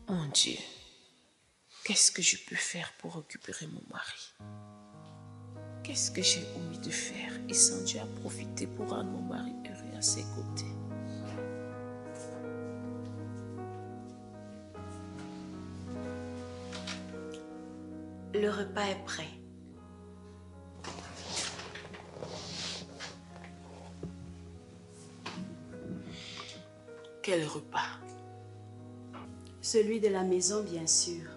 Mon Dieu, qu'est-ce que je peux faire pour récupérer mon mari? Qu'est-ce que j'ai omis de faire et sans Dieu a profité pour rendre mon mari heureux à ses côtés? Le repas est prêt. Quel repas? Celui de la maison, bien sûr.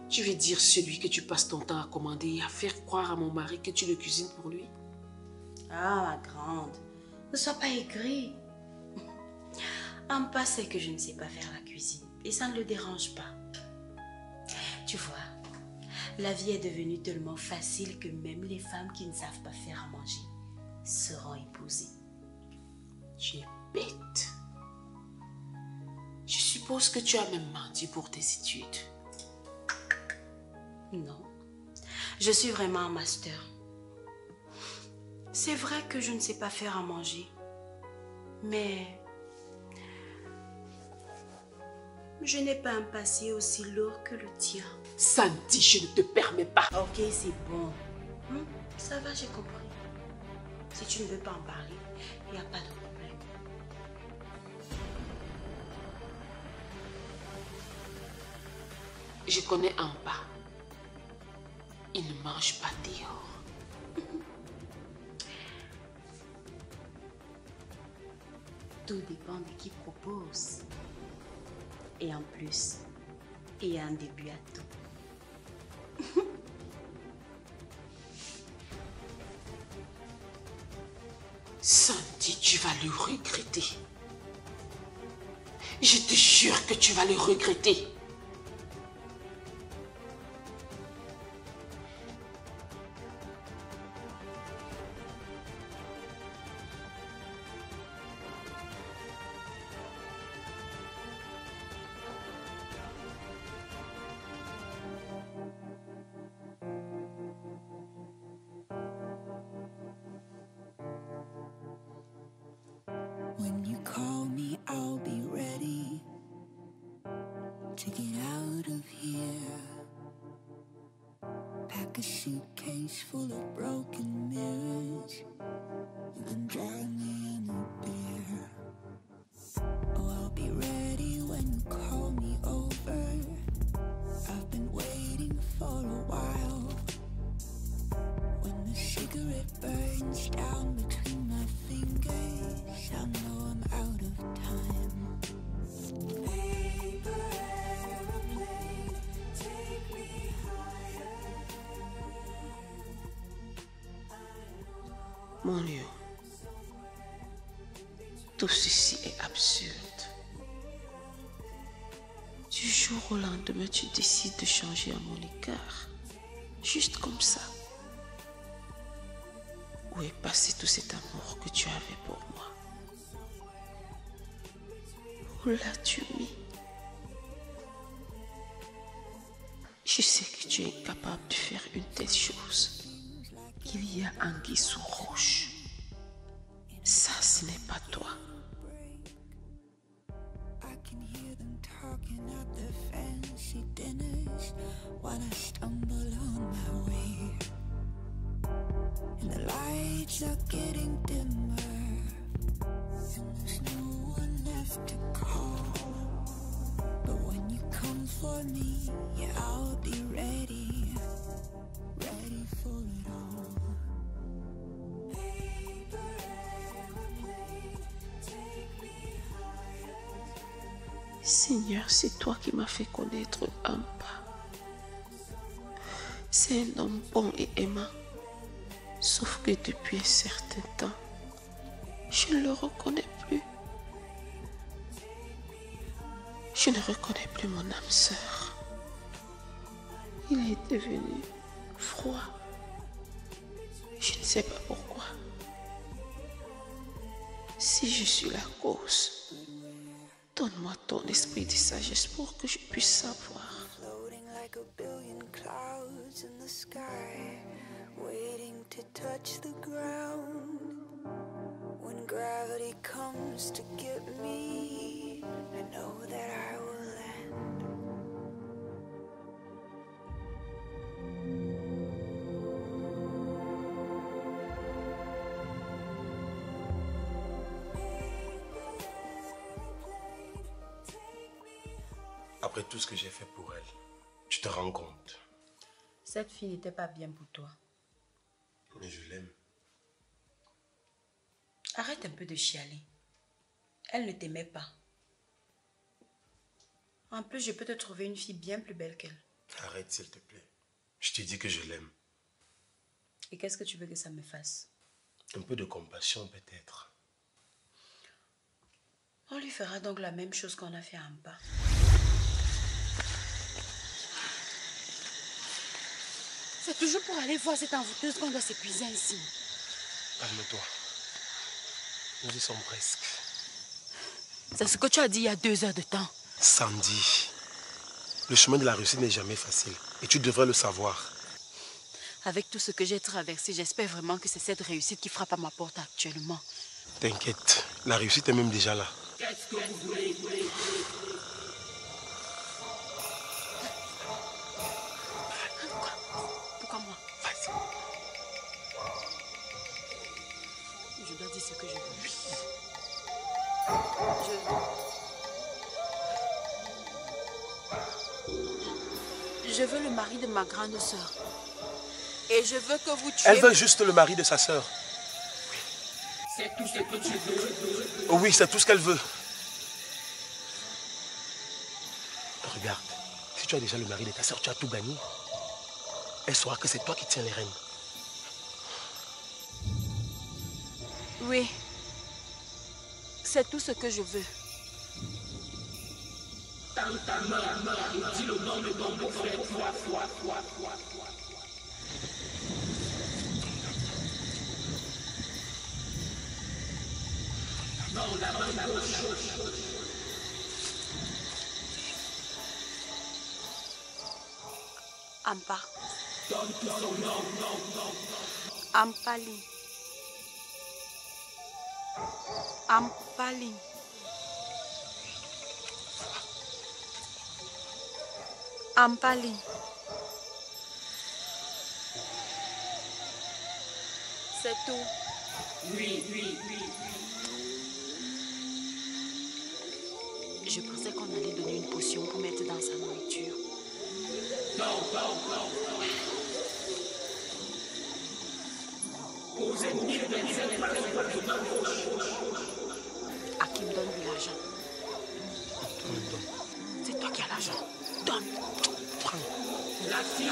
Tu veux dire celui que tu passes ton temps à commander et à faire croire à mon mari que tu le cuisines pour lui? Ah, ma grande, ne sois pas aigrie. Ampa sait que je ne sais pas faire la cuisine et ça ne le dérange pas. Tu vois, la vie est devenue tellement facile que même les femmes qui ne savent pas faire à manger seront épousées. Tu es bête. Je suppose que tu as même menti pour tes études. Non, je suis vraiment un master. C'est vrai que je ne sais pas faire à manger, mais je n'ai pas un passé aussi lourd que le tien. Santi, je ne te permets pas. Ok, c'est bon. Ça va, j'ai compris. Si tu ne veux pas en parler, il n'y a pas de problème. Je connais Ampa. Il ne mange pas dehors. Tout dépend de qui propose. Et en plus, il y a un début à tout. Santi, tu vas le regretter. Je te jure que tu vas le regretter. When you call me, I'll be ready to get out of here. Pack a suitcase full of broken mirrors and then drown me in a beer. Oh, I'll be ready when you call me over. I've been waiting for a while. When the cigarette burns down between my fingers, I know I'm out of time. Paper airplane, take me higher. Mon Dieu, tout ceci est absurde. Du jour au lendemain, tu décides de changer à mon égard. Juste comme ça. Où est passé tout cet amour que tu avais pour moi? Où l'as-tu mis? Je sais que tu es incapable de faire une telle chose. Il y a anguille sous roche. Ça, ce n'est pas toi. I can hear them talking at their fancy dinners while I stumble on my way. And the lights are getting dimmer, and there's no one left to call. But when you come for me, yeah, I'll be ready, ready for it all. Paper airplane, take me higher. Seigneur, c'est toi qui m'as fait connaître Ampa. C'est un homme bon et aimant. Sauf que depuis un certain temps, je ne le reconnais plus. Je ne reconnais plus mon âme sœur. Il est devenu froid. Je ne sais pas pourquoi. Si je suis la cause, donne-moi ton esprit de sagesse pour que je puisse savoir. Floating like a billion clouds in the sky, waiting to touch the ground. When gravity comes to get me, I know that I will land. Après tout ce que j'ai fait pour elle, tu te rends compte? Cette fille n'était pas bien pour toi. Mais je l'aime. Arrête un peu de chialer. Elle ne t'aimait pas. En plus, je peux te trouver une fille bien plus belle qu'elle. Arrête s'il te plaît. Je te dis que je l'aime. Et qu'est-ce que tu veux que ça me fasse? Un peu de compassion peut-être. On lui fera donc la même chose qu'on a fait à Ampa. C'est toujours pour aller voir cette envoûteuse qu'on doit s'épuiser ainsi. Calme-toi. Nous y sommes presque. C'est ce que tu as dit il y a 2 heures de temps. Sandy, le chemin de la réussite n'est jamais facile. Et tu devrais le savoir. Avec tout ce que j'ai traversé, j'espère vraiment que c'est cette réussite qui frappe à ma porte actuellement. T'inquiète, la réussite est même déjà là. Qu'est-ce que vous voulez? Pourquoi moi? Vas-y. Je dois dire ce que je veux. Je veux le mari de ma grande sœur. Et je veux que vous tuiez... Elle veut juste le mari de sa sœur. C'est tout ce que tu veux. Oui, c'est tout ce qu'elle veut. Regarde, si tu as déjà le mari de ta sœur, tu as tout gagné. Elle saura que c'est toi qui tiens les rênes. Oui. C'est tout ce que je veux. Ampa. Ampaline. Ampaline. Ampaline. C'est tout. Oui. Je pensais qu'on allait donner une potion pour mettre dans sa nourriture. Hakim, donne-lui l'argent. C'est toi qui as l'argent. Donne. Prends. La fille.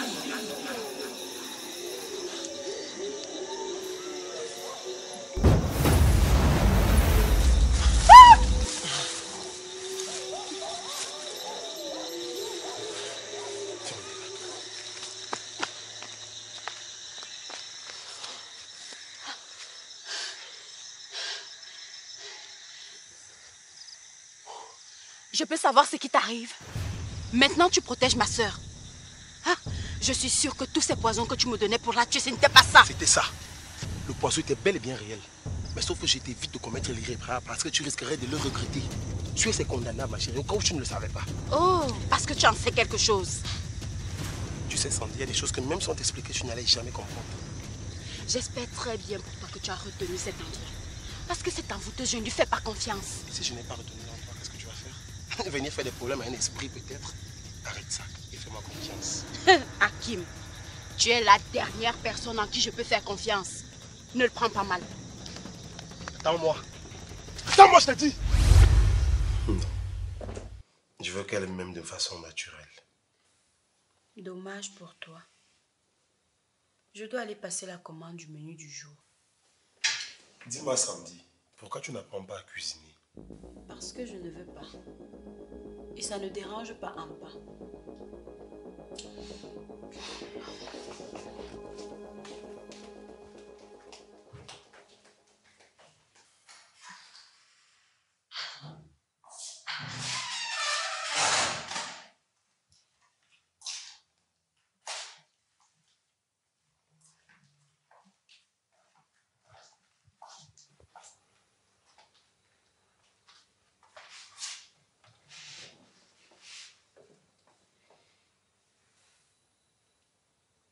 Je peux savoir ce qui t'arrive. Maintenant, tu protèges ma sœur. Ah, je suis sûre que tous ces poisons que tu me donnais pour la tuer, ce n'était pas ça. C'était ça. Le poison était bel et bien réel. Mais sauf que j'évite de commettre l'irréparable parce que tu risquerais de le regretter. Tu es condamnable, ma chérie, au cas où tu ne le savais pas. Oh, parce que tu en sais quelque chose. Tu sais, Sandy, il y a des choses que même sans t'expliquer, tu n'allais jamais comprendre. J'espère très bien pour toi que tu as retenu cet endroit. Parce que cette envoûteuse, je ne lui fais pas confiance. Si je n'ai pas retenu l'endroit, qu'est-ce que tu vas faire? Venir faire des problèmes à un esprit, peut-être? Arrête ça et fais-moi confiance. Hakim, tu es la dernière personne en qui je peux faire confiance. Ne le prends pas mal. Attends-moi. Attends-moi, je t'ai dit! Non. Je veux qu'elle m'aime de façon naturelle. Dommage pour toi. Je dois aller passer la commande du menu du jour. Dis-moi, Sandy, pourquoi tu n'apprends pas à cuisiner? Parce que je ne veux pas. Et ça ne dérange pas Ampa.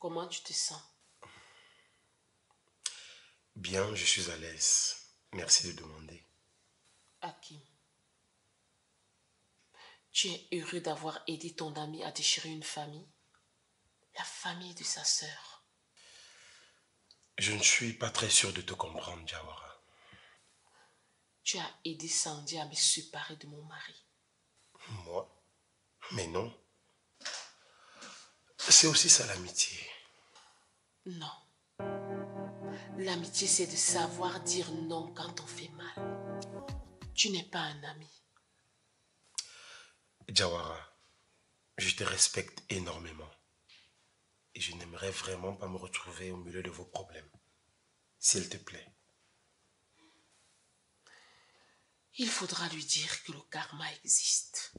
Comment tu te sens? Bien, je suis à l'aise. Merci de demander. Hakim, tu es heureux d'avoir aidé ton ami à déchirer une famille? La famille de sa sœur. Je ne suis pas très sûr de te comprendre, Jawara. Tu as aidé Sandy à me séparer de mon mari. Moi? Mais non. C'est aussi ça l'amitié. Non. L'amitié, c'est de savoir dire non quand on fait mal. Tu n'es pas un ami. Jawara, je te respecte énormément. Et je n'aimerais vraiment pas me retrouver au milieu de vos problèmes. S'il te plaît. Il faudra lui dire que le karma existe.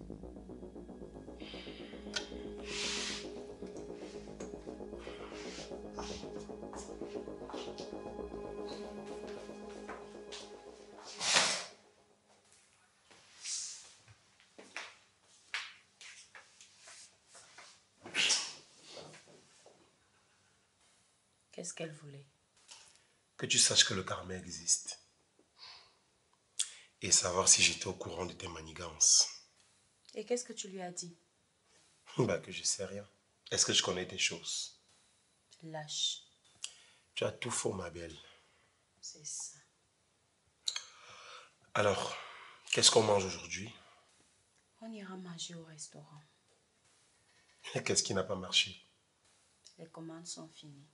Qu'est-ce qu'elle voulait? Que tu saches que le karma existe. Et savoir si j'étais au courant de tes manigances. Et qu'est-ce que tu lui as dit? Bah que je sais rien. Est-ce que je connais tes choses? Lâche. Tu as tout faux, ma belle. C'est ça. Alors, qu'est-ce qu'on mange aujourd'hui? On ira manger au restaurant. Et qu'est-ce qui n'a pas marché? Les commandes sont finies.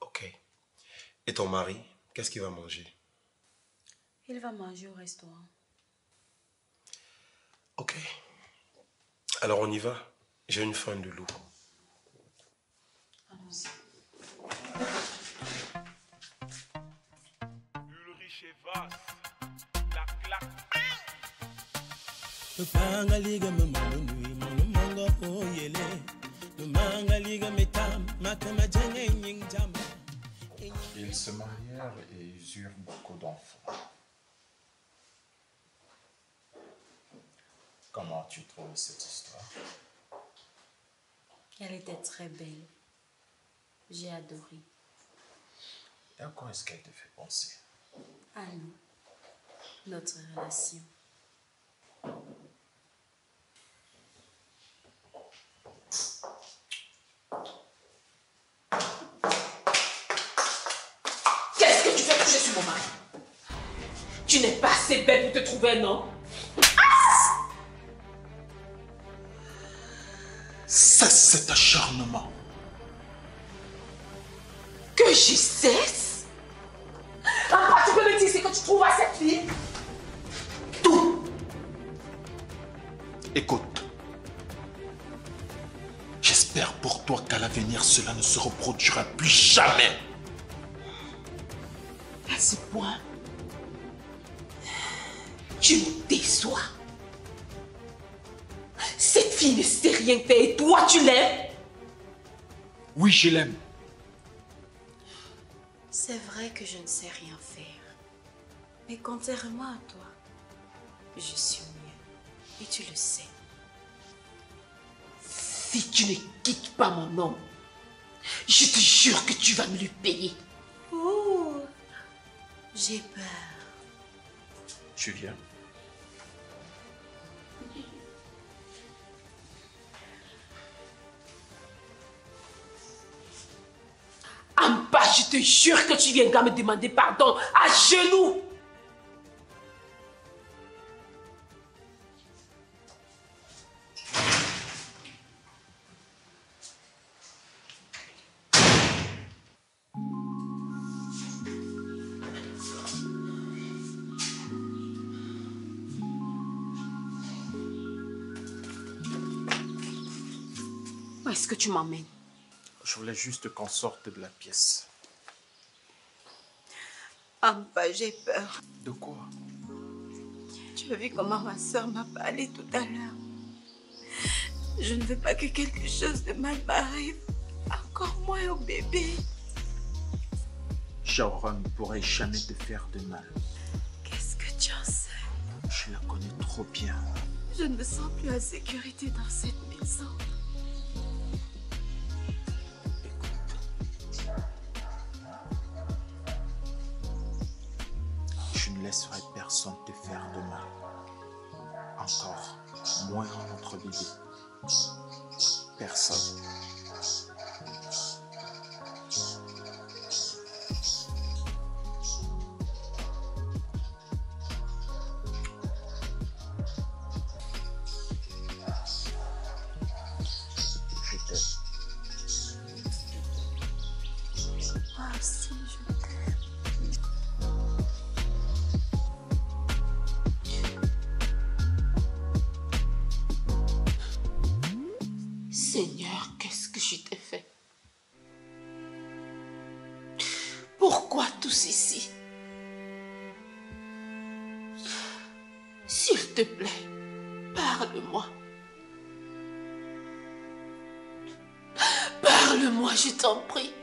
Ok. Et ton mari, qu'est-ce qu'il va manger? Il va manger au restaurant. Ok. Alors on y va. J'ai une faim de loup. Allons-y. Ulrich et Vass, la claque. Mupanga liga mamalunui mulumanga oyele Mumanga liga metam makama jenge nyingjama. Ils se marièrent et eurent beaucoup d'enfants. Comment tu trouves cette histoire? Elle était très belle. J'ai adoré. Et à quoi est-ce qu'elle te fait penser? À nous, notre relation. Qu'est-ce que tu fais coucher sur mon mari? Tu n'es pas assez belle pour te trouver un homme? Cesse cet acharnement. Que je cesse? Enfin, tu peux me dire ce que tu trouves à cette fille? Tout. Écoute, j'espère pour toi qu'à l'avenir cela ne se reproduira plus jamais. À ce point, tu me déçois. Cette fille ne sait rien faire et toi tu l'aimes? Oui, je l'aime. C'est vrai que je ne sais rien faire. Mais contrairement à toi, je suis mieux. Et tu le sais. Si tu ne quittes pas mon homme, je te jure que tu vas me le payer. Oh, j'ai peur. Tu viens. En bas, je te jure que tu viendras me demander pardon à genoux. Où est-ce que tu m'emmènes? Je voulais juste qu'on sorte de la pièce. Ampa, j'ai peur. De quoi? Tu as vu comment ma soeur m'a parlé tout à l'heure. Je ne veux pas que quelque chose de mal m'arrive. Encore moins au bébé. Jawara ne pourrait jamais te faire de mal. Qu'est-ce que tu en sais? Je la connais trop bien. Je ne me sens plus en sécurité dans cette maison. personne te faire de mal. Encore moins notre bébé. Personne. Je t'aime. Moi aussi, je t'aime. Seigneur, qu'est-ce que je t'ai fait? Pourquoi tout ceci? S'il te plaît, parle-moi. Parle-moi, je t'en prie.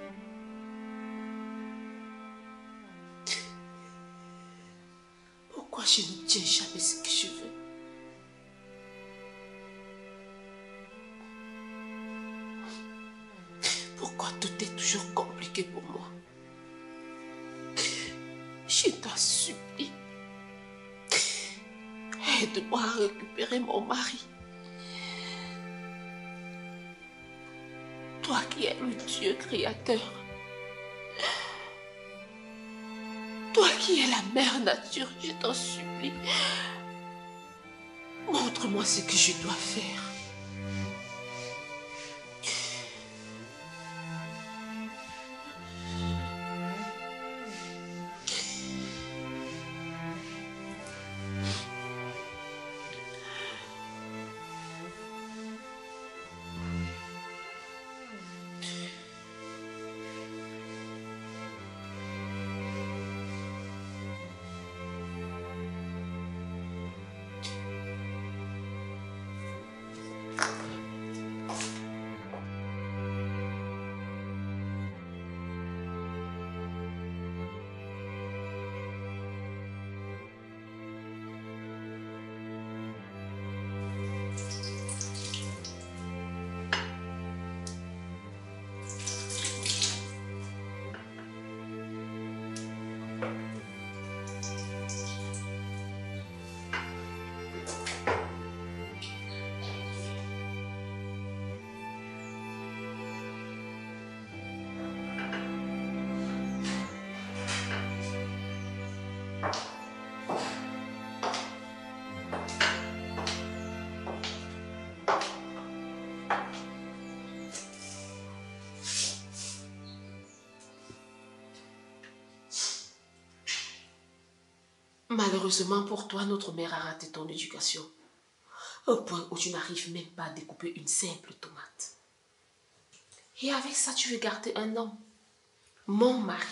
Pourquoi je n'obtiens jamais ce que je veux? Pourquoi tout est toujours compliqué pour moi? Je t'en supplie. Aide-moi à récupérer mon mari. Toi qui es le Dieu créateur. Toi qui es la mère nature, je t'en supplie. Montre-moi ce que je dois faire. Malheureusement pour toi, notre mère a raté ton éducation. Au point où tu n'arrives même pas à découper une simple tomate. Et avec ça, tu veux garder un homme. Mon mari.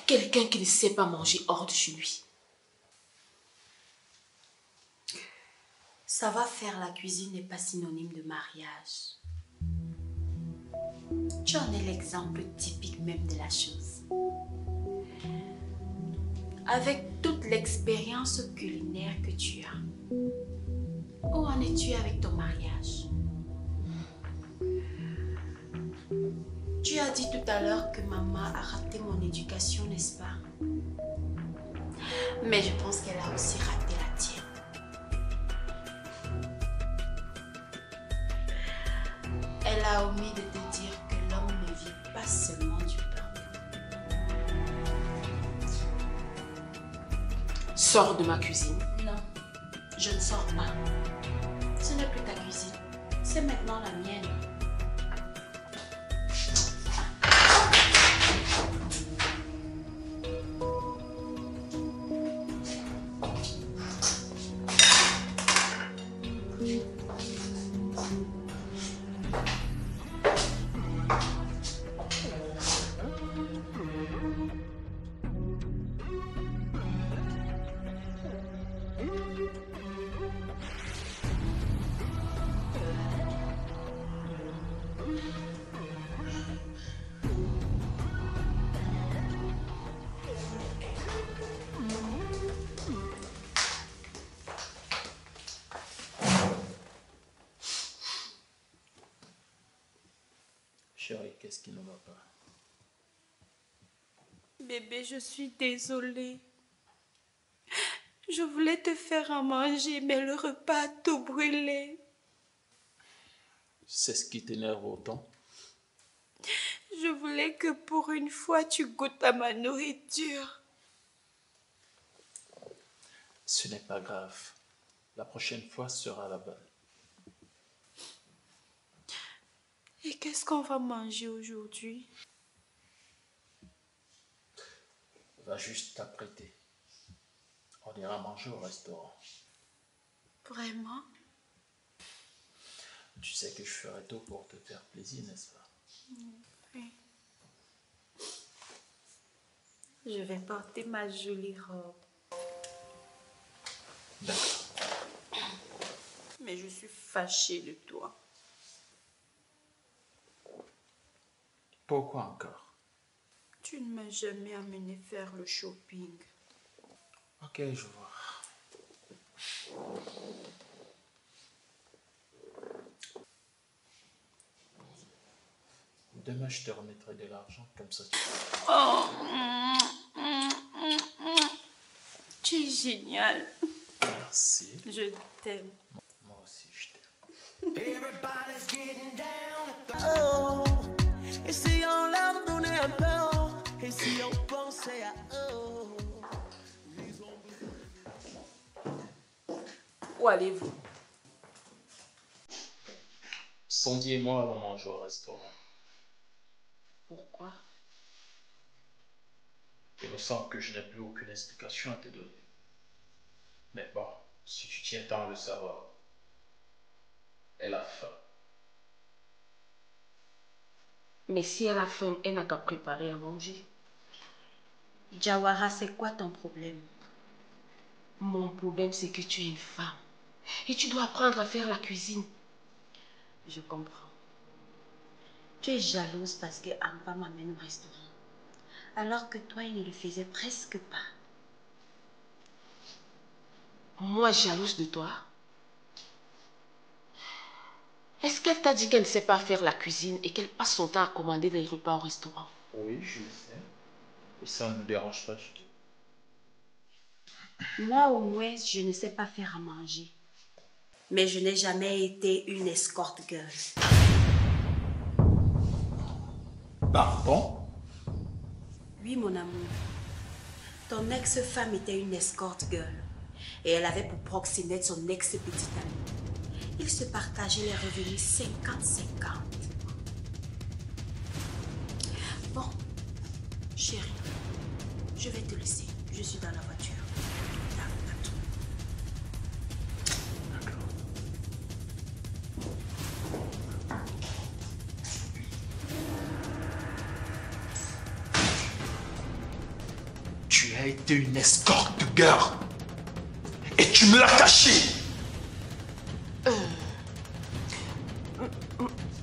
Quelqu'un qui ne sait pas manger hors de chez lui. Savoir faire la cuisine n'est pas synonyme de mariage. Tu en es l'exemple typique même de la chose. Avec toute l'expérience culinaire que tu as, où en es-tu avec ton mariage? Tu as dit tout à l'heure que maman a raté mon éducation, n'est-ce pas? Mais je pense qu'elle a aussi raté la tienne. Elle a omis de te dire que l'homme ne vit pas seulement du pain. Sors de ma cuisine. Non, je ne sors pas. Ce n'est plus ta cuisine, c'est maintenant la mienne. Chérie, qu'est-ce qui ne va pas? Bébé, je suis désolée. Je voulais te faire à manger, mais le repas a tout brûlé. C'est ce qui t'énerve autant? Je voulais que pour une fois tu goûtes à ma nourriture. Ce n'est pas grave. La prochaine fois sera la bonne. Et qu'est-ce qu'on va manger aujourd'hui? Va juste t'apprêter. On ira manger au restaurant. Vraiment? Tu sais que je ferai tout pour te faire plaisir, n'est-ce pas? Oui. Je vais porter ma jolie robe. D'accord. Mais je suis fâchée de toi. Pourquoi encore? Tu ne m'as jamais amené faire le shopping. Ok, je vois. Demain, je te remettrai de l'argent, comme ça. Oh, tu es génial. Merci. Je t'aime. Moi aussi, je t'aime. Everybody's getting down. Oh, et si on l'a donné un peu, et si on pensait à oh. Où allez-vous? Sandy et moi allons manger au restaurant. Pourquoi? Il me semble que je n'ai plus aucune explication à te donner. Mais bon, si tu tiens tant à le savoir, elle a faim. Mais si elle a faim, elle n'a qu'à préparer à manger. Jawara, c'est quoi ton problème? Mon problème, c'est que tu es une femme. Et tu dois apprendre à faire la cuisine. Je comprends. Tu es jalouse parce que Ampa m'amène au restaurant. Alors que toi, il ne le faisait presque pas. Moi, jalouse de toi? Est-ce qu'elle t'a dit qu'elle ne sait pas faire la cuisine et qu'elle passe son temps à commander des repas au restaurant? Oui, je le sais. Et ça ne nous dérange pas du tout. Moi, au moins, je ne sais pas faire à manger. Mais je n'ai jamais été une escort girl. Pardon? Oui, mon amour. Ton ex-femme était une escort girl. Et elle avait pour proxénète son ex-petite amie. Ils se partageaient les revenus 50-50. Bon, chérie, je vais te laisser. Je suis dans la voiture. Tu as été une escorte girl. Et tu me l'as caché.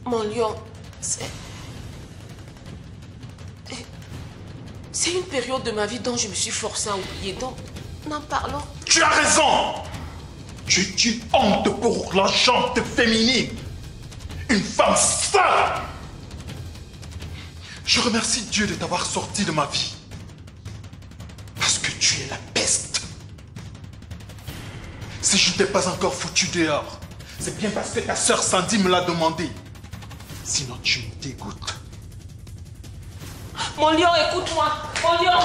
Mon lion, c'est une période de ma vie dont je me suis forcée à oublier. Donc, n'en parlons. Tu as raison. Tu es une honte pour la gente féminine. Une femme sale. Je remercie Dieu de t'avoir sorti de ma vie. Parce que tu es la peste. Si je ne t'ai pas encore foutu dehors, c'est bien parce que ta sœur Sandy me l'a demandé. Sinon, tu me dégoûtes. Mon lion, écoute-moi. Mon lion.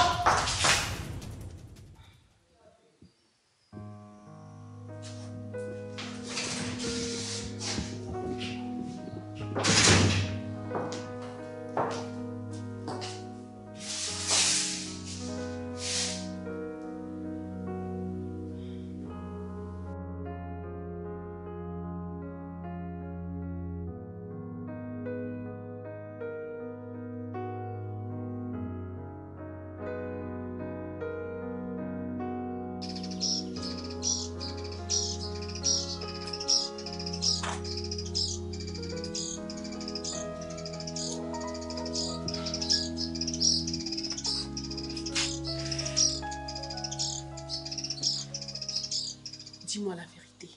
Dis-moi la vérité.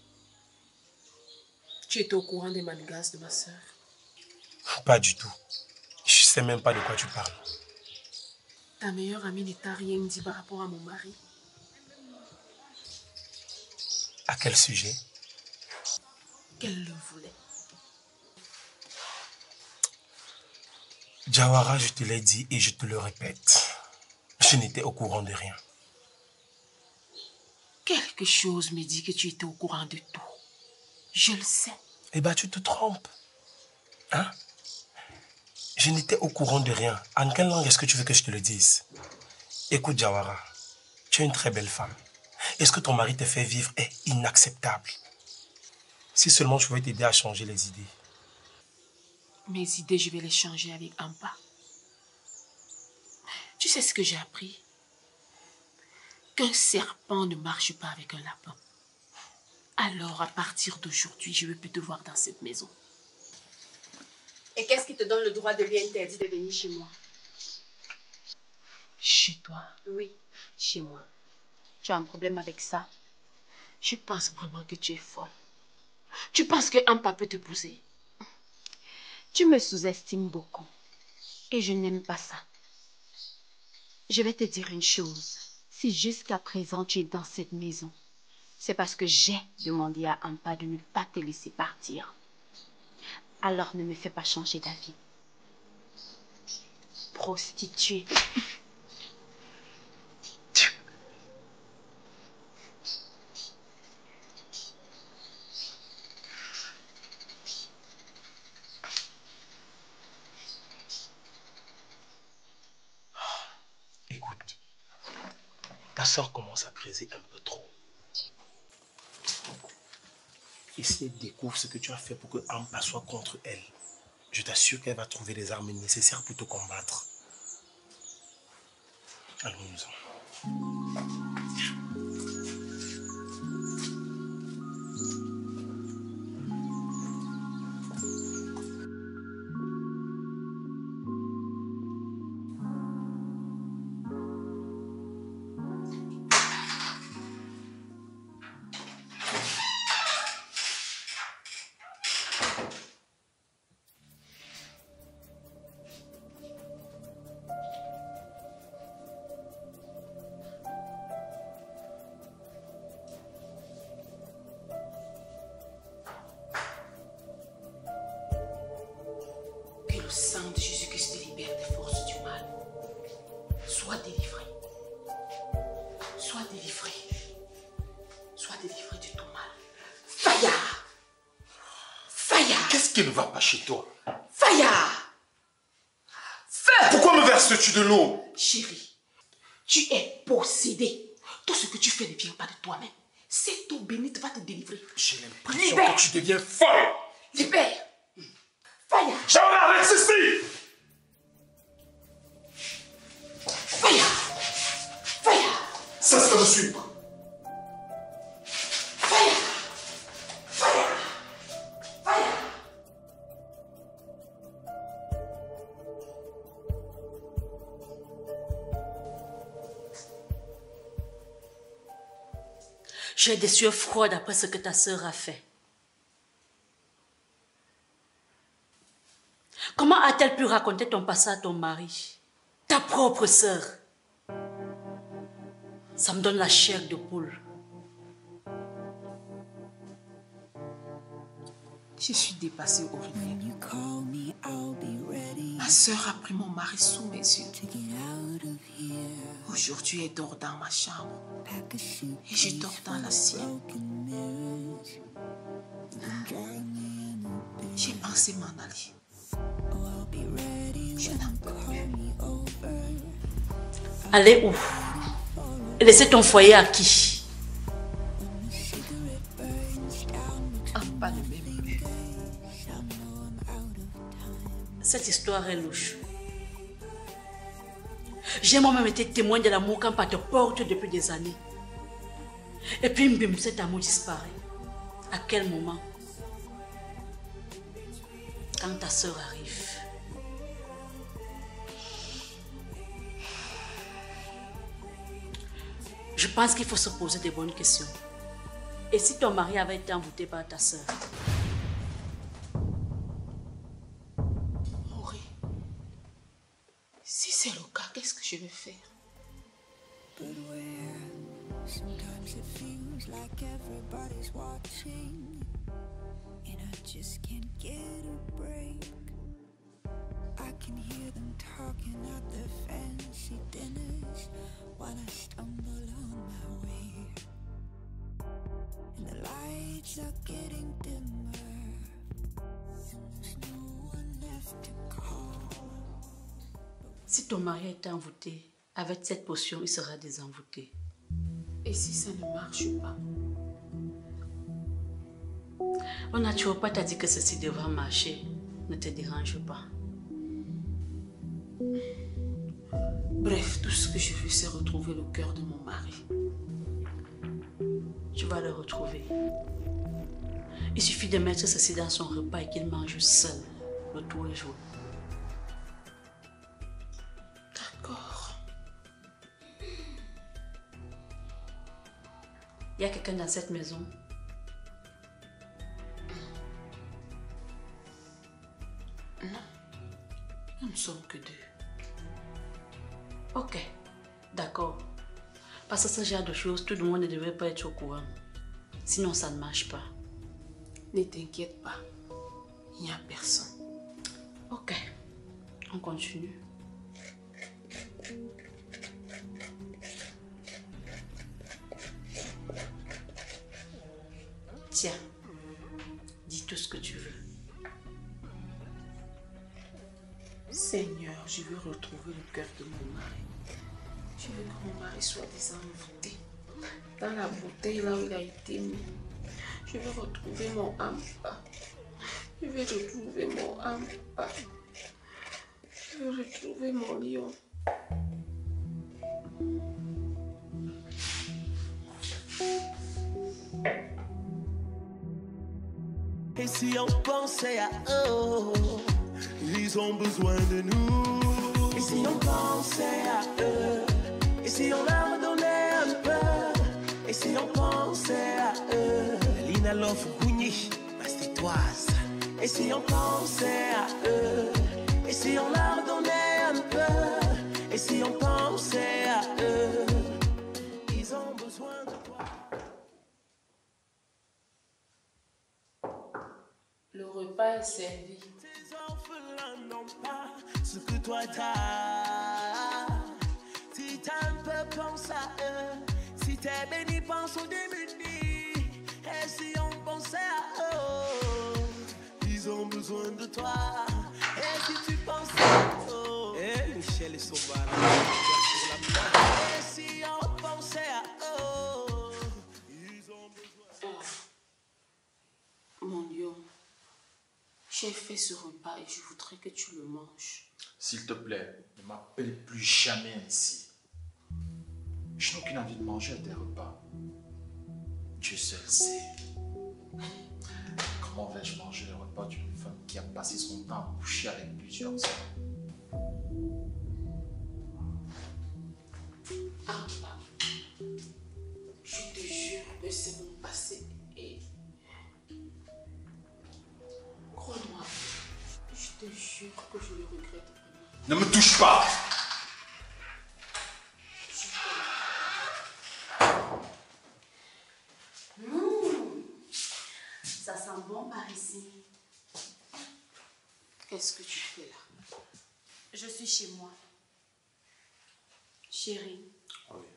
Tu étais au courant des manigances de ma sœur? Pas du tout. Je sais même pas de quoi tu parles. Ta meilleure amie ne t'a rien dit par rapport à mon mari? À quel sujet? Qu'elle le voulait. Jawara, je te l'ai dit et je te le répète. Je n'étais au courant de rien. Quelque chose me dit que tu étais au courant de tout. Je le sais. Eh bien, tu te trompes. Hein? Je n'étais au courant de rien. En quelle langue est-ce que tu veux que je te le dise? Écoute, Jawara, tu es une très belle femme. Et ce que ton mari te fait vivre est inacceptable. Si seulement je pouvais t'aider à changer les idées. Mes idées, je vais les changer avec Ampa. Tu sais ce que j'ai appris? Qu'un serpent ne marche pas avec un lapin. Alors, à partir d'aujourd'hui, je ne veux plus te voir dans cette maison. Et qu'est-ce qui te donne le droit de lui interdire de venir chez moi? Chez toi? Oui, chez moi. Tu as un problème avec ça? Je pense vraiment que tu es folle. Tu penses que Ampa peut te pousser? Tu me sous-estimes beaucoup. Et je n'aime pas ça. Je vais te dire une chose. Si jusqu'à présent tu es dans cette maison, c'est parce que j'ai demandé à Ampa de ne pas te laisser partir. Alors ne me fais pas changer d'avis. Prostituée. Écoute, ta soeur commence à creuser un peu trop. Et si elle découvre ce que tu as fait pour que Ampa soit contre elle, je t'assure qu'elle va trouver les armes nécessaires pour te combattre. Allons-nous-en. Que le sang de Jésus-Christ te libère des forces du mal. Sois délivré. Sois délivré. Sois délivré de tout mal. Faya! Faya! Qu'est-ce qui ne va pas chez toi? Faya! Feu! Pourquoi me verses-tu de l'eau? Chérie, tu es possédé. Tout ce que tu fais ne vient pas de toi-même. Cette eau bénite va te délivrer. J'ai l'impression Libère! que tu deviens folle. Libère! Faya! Jawara, reste ici! Faya! Faya! Cesse de me suivre. Faya! Faya! Faya! J'ai des sueurs froides après ce que ta sœur a fait. Comment a-t-elle pu raconter ton passé à ton mari? Ta propre sœur. Ça me donne la chair de poule. Je suis dépassée au rythme. When you call me, I'll be ready Ma sœur a pris mon mari sous mes yeux. to get out of here. Aujourd'hui, elle dort dans ma chambre. Pack a Et je suitcase dors dans la full of sienne. broken mirrors. Then drive me in a bit. J'ai pensé m'en aller. Oh, I'll be ready Je when n'en you peux call plus. me over. Allez où? Laissez ton foyer à qui? Cigarette burns down Ah, pas le même. I know I'm out of time. Cette histoire est louche. J'ai moi-même été témoin de l'amour qu'un te porte depuis des années. Et puis, bim, cet amour disparaît. À quel moment? Quand ta sœur arrive. Je pense qu'il faut se poser des bonnes questions. Et si ton mari avait été envoûté par ta sœur? Auré, si c'est le cas, qu'est-ce que je vais faire? But where Sometimes it feels like everybody's watching, and I just can't get a break. I can hear them talking at their fancy dinners while I stumble on my way. And the lights are getting dimmer, and there's no one left to call. Si ton mari est envoûté, avec cette potion, il sera désenvoûté. Et si ça ne marche pas? On n'a toujours pas dit que ceci devra marcher. Ne te dérange pas. Bref, tout ce que je veux, c'est retrouver le cœur de mon mari. Tu vas le retrouver. Il suffit de mettre ceci dans son repas et qu'il mange seul de tous les jours. D'accord. Il y a quelqu'un dans cette maison? Non. Nous ne sommes que deux. Ok, d'accord. Parce que ce genre de choses, tout le monde ne devrait pas être au courant. Sinon, ça ne marche pas. Ne t'inquiète pas. Il n'y a personne. Ok, on continue. Tiens, dis tout ce que tu veux. Seigneur, je veux retrouver le cœur de mon mari. Je veux que mon mari soit désenvoûté. Dans la bouteille là où il a été mis. Je veux retrouver mon Ampa. Je veux retrouver mon Ampa. Je veux retrouver mon lion. Et si on pensait à eux, ils ont besoin de nous. Et si on pensait à eux, et si on leur donnait un peu, et si on pensait à eux, Lina Love Bougni, Bastitoise. Et si on pensait à eux, et si on leur donnait un peu, et si on pensait à eux, ils ont besoin de toi. Le repas est servi. Tes orphelins n'ont pas ce que toi t'as. Si t'as un peu, pense à eux. Si t'es béni, pense aux démunis. Et si on pensait à eux, ils ont besoin de toi. Et si tu penses à eux, Michel et Soba, et si on pensait à eux, ils ont besoin. Mon lion, j'ai fait ce repas et je voudrais que tu le manges. S'il te plaît, ne m'appelle plus jamais ainsi. Je n'ai aucune envie de manger à tes repas. Dieu seul sait. Comment vais-je manger le repas d'une femme qui a passé son temps à coucher avec plusieurs hommes? Ampa, je te jure que c'est mon passé et... Crois-moi, je te jure que je le regrette vraiment. Ne me touche pas! Ça sent bon par ici. Qu'est-ce que tu fais là? Je suis chez moi. Chérie, Oui.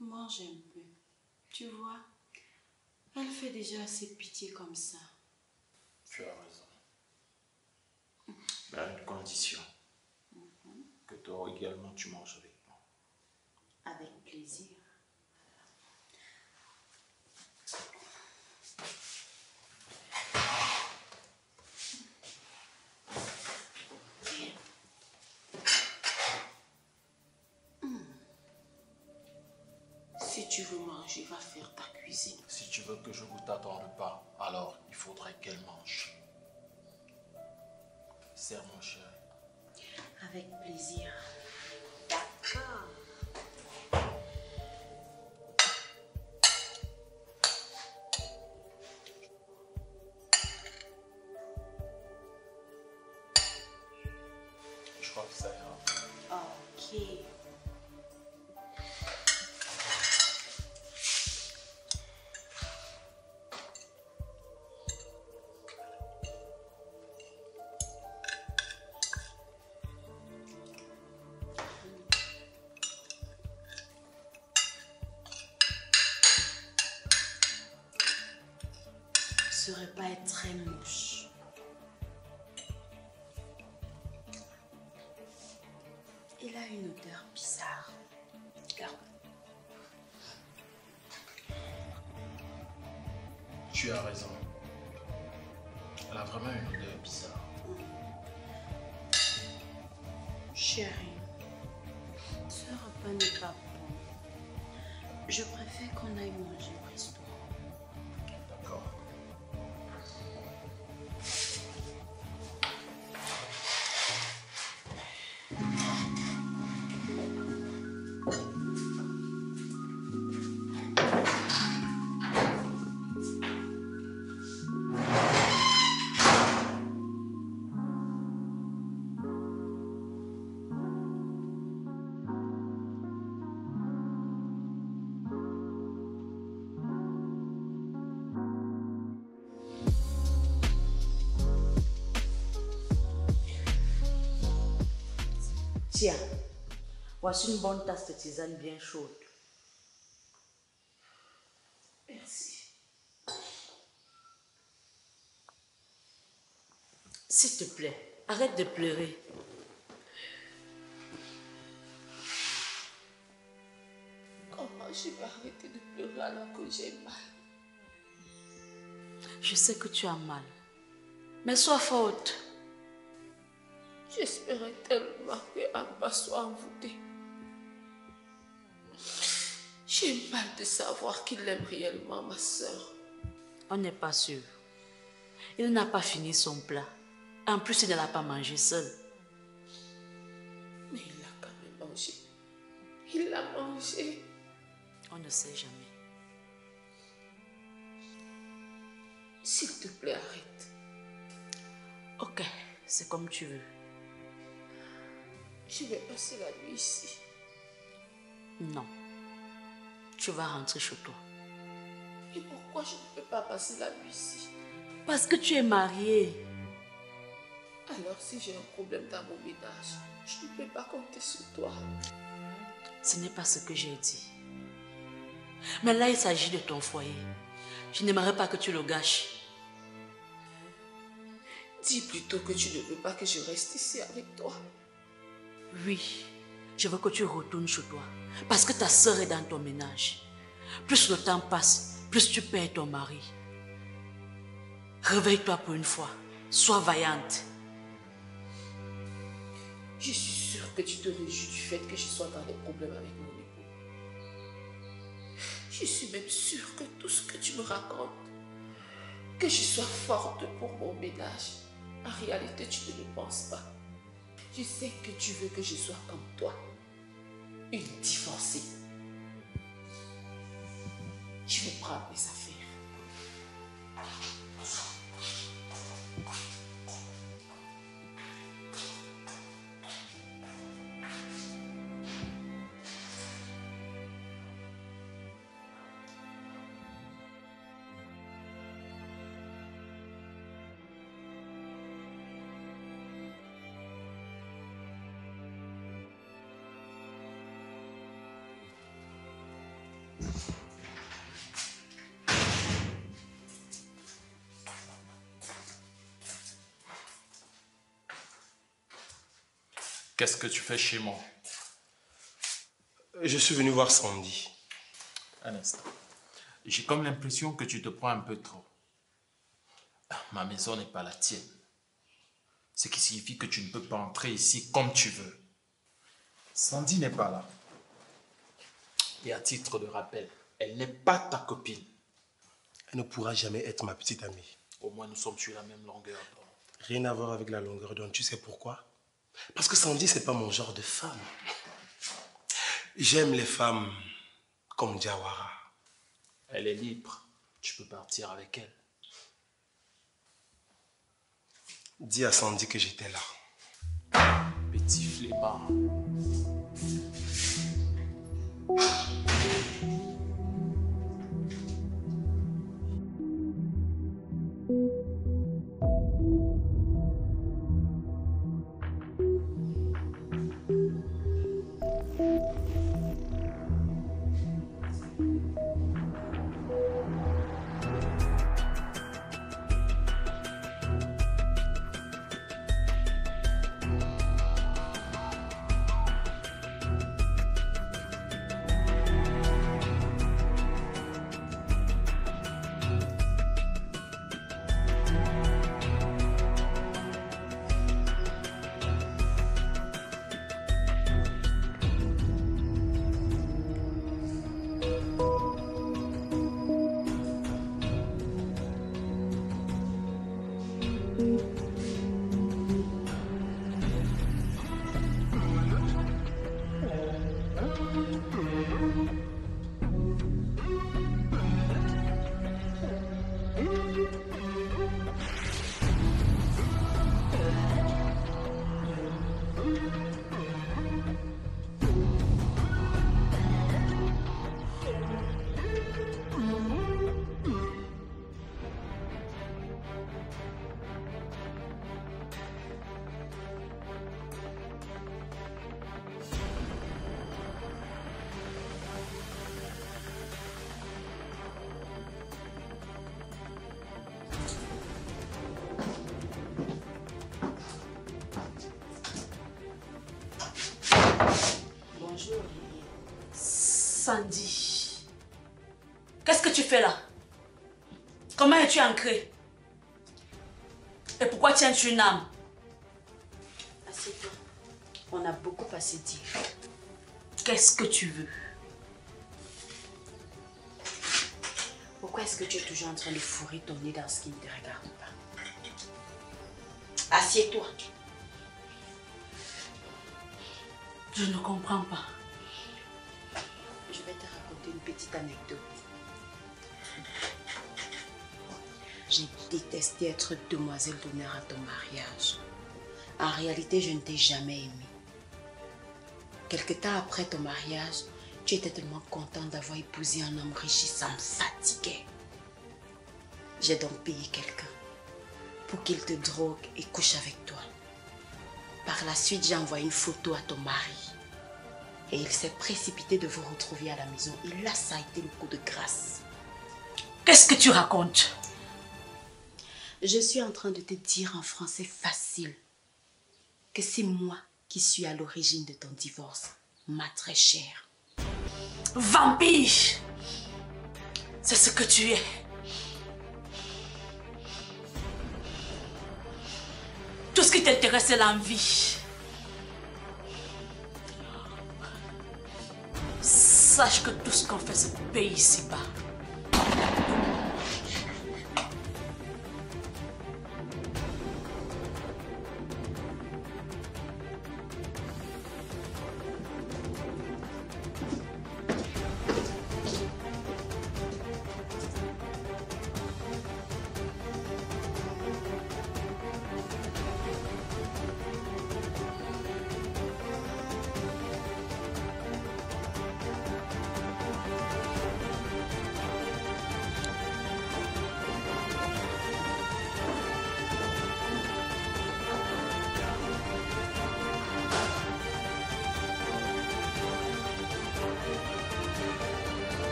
mange un peu. Tu vois, elle fait déjà assez pitié comme ça. Tu as raison. Mais à une condition. Que toi également tu manges avec moi. Avec plaisir. Si tu veux manger, va faire ta cuisine. Si tu veux que je goûte à ton repas, alors il faudrait qu'elle mange. Serre mon chéri. Avec plaisir. D'accord. Je crois que ça ira. Ok. est très moche. Il a une odeur bizarre. Regarde. Tu as raison. Elle a vraiment une odeur bizarre. Chérie, ce repas n'est pas bon. Je préfère qu'on aille manger au restaurant. D'accord. Tiens, voici une bonne tasse de tisane bien chaude. Merci. S'il te plaît, arrête de pleurer. Comment je vais arrêter de pleurer alors que j'ai mal? Je sais que tu as mal, mais sois forte. J'espérais tellement que Abba soit envoûté. J'ai mal de savoir qu'il aime réellement ma soeur. On n'est pas sûr. Il n'a pas fini son plat. En plus, il ne l'a pas mangé seul. Mais il l'a quand même mangé. Il l'a mangé. On ne sait jamais. S'il te plaît, arrête. Ok, c'est comme tu veux. Je vais passer la nuit ici. Non. Tu vas rentrer chez toi. Et pourquoi je ne peux pas passer la nuit ici? Parce que tu es mariée. Alors si j'ai un problème dans mon ménage, je ne peux pas compter sur toi. Ce n'est pas ce que j'ai dit. Mais là, il s'agit de ton foyer. Je n'aimerais pas que tu le gâches. Dis plutôt que tu ne veux pas que je reste ici avec toi. Oui, je veux que tu retournes chez toi. Parce que ta sœur est dans ton ménage. Plus le temps passe, plus tu perds ton mari. Réveille-toi pour une fois. Sois vaillante. Je suis sûre que tu te réjouis du fait que je sois dans des problèmes avec mon époux. Je suis même sûre que tout ce que tu me racontes, que je sois forte pour mon ménage, en réalité tu ne le penses pas. Je sais que tu veux que je sois comme toi, une divorcée. Je vais prendre mes affaires. Qu'est-ce que tu fais chez moi? Je suis venu voir Sandy. Un instant. J'ai comme l'impression que tu te prends un peu trop. Ma maison n'est pas la tienne. Ce qui signifie que tu ne peux pas entrer ici comme tu veux. Sandy n'est pas là. Et à titre de rappel, elle n'est pas ta copine. Elle ne pourra jamais être ma petite amie. Au moins, nous sommes sur la même longueur d'onde. Rien à voir avec la longueur d'onde. Tu sais pourquoi? Parce que Sandy, c'est pas mon genre de femme. J'aime les femmes comme Jawara. Elle est libre. Tu peux partir avec elle. Dis à Sandy que j'étais là. Petit flemmard. Sandy, qu'est-ce que tu fais là? Comment es-tu ancré? Et pourquoi tiens-tu une âme? Assieds-toi. On a beaucoup à se dire. Qu'est-ce que tu veux? Pourquoi est-ce que tu es toujours en train de fourrer ton nez dans ce qui ne te regarde pas? Assieds-toi. Je ne comprends pas. Je vais te raconter une petite anecdote. J'ai détesté être demoiselle d'honneur à ton mariage. En réalité, je ne t'ai jamais aimé. Quelque temps après ton mariage, tu étais tellement contente d'avoir épousé un homme riche et ça me fatiguait. J'ai donc payé quelqu'un pour qu'il te drogue et couche avec toi. Par la suite, j'ai envoyé une photo à ton mari. Et il s'est précipité de vous retrouver à la maison. Et là, ça a été le coup de grâce. Qu'est-ce que tu racontes? Je suis en train de te dire en français facile que c'est moi qui suis à l'origine de ton divorce, ma très chère. Vampire! C'est ce que tu es. Tout ce qui t'intéresse, c'est l'envie. Sache que tout ce qu'on fait se paye ici-bas.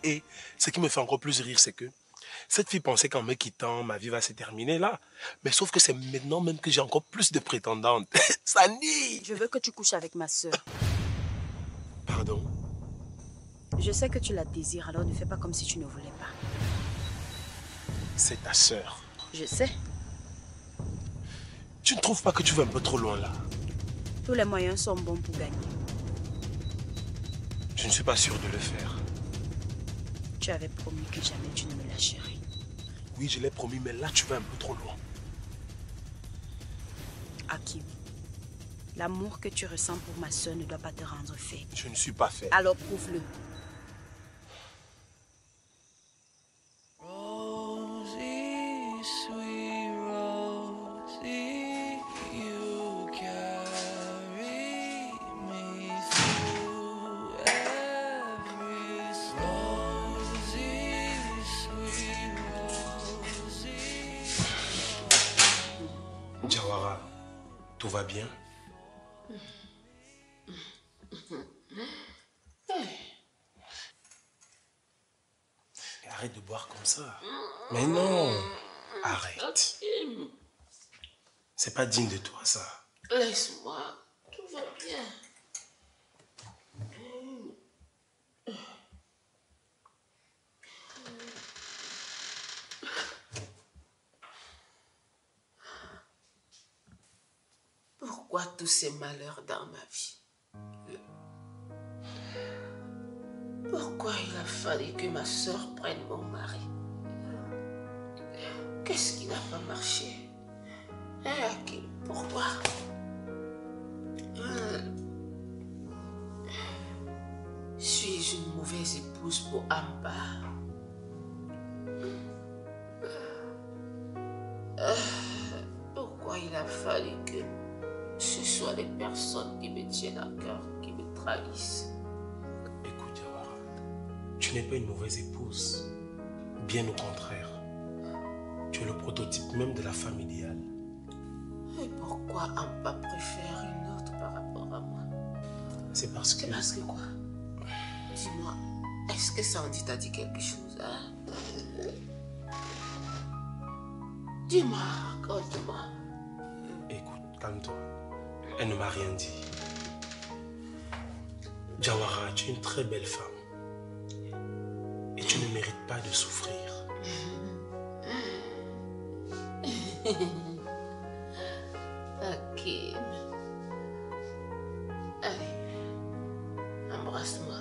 Et ce qui me fait encore plus rire, c'est que cette fille pensait qu'en me quittant, ma vie va se terminer là. Mais sauf que c'est maintenant même que j'ai encore plus de prétendantes. Sandy! Je veux que tu couches avec ma soeur. Pardon? Je sais que tu la désires, alors ne fais pas comme si tu ne voulais pas. C'est ta sœur. Je sais. Tu ne trouves pas que tu vas un peu trop loin là? Tous les moyens sont bons pour gagner. Je ne suis pas sûr de le faire. Tu avais promis que jamais tu ne me lâcherais. Oui, je l'ai promis, mais là tu vas un peu trop loin. Hakim, l'amour que tu ressens pour ma soeur ne doit pas te rendre faible. Je ne suis pas faible. Alors prouve-le. Jawara, tout va bien? arrête de boire comme ça. Mais non, arrête. C'est pas digne de toi, ça. Laisse-moi, tout va bien. Pourquoi tous ces malheurs dans ma vie? Pourquoi il a fallu que ma soeur prenne mon mari? Qu'est-ce qui n'a pas marché? Hakim, pourquoi? Suis-je une mauvaise épouse pour Amba? Pourquoi il a fallu que ce soit les personnes qui me tiennent à cœur, qui me trahissent? Écoute, Jawara, tu n'es pas une mauvaise épouse. Bien au contraire. Tu es le prototype même de la femme idéale. Et pourquoi Amba préfère une autre par rapport à moi? C'est parce que... C'est parce que quoi? Dis-moi, est-ce que Sandy t'a dit quelque chose, hein? Dis-moi, raconte-moi. Écoute, calme-toi. Elle ne m'a rien dit. Jawara, tu es une très belle femme. Et tu ne mérites pas de souffrir. Hakim. Allez, embrasse-moi.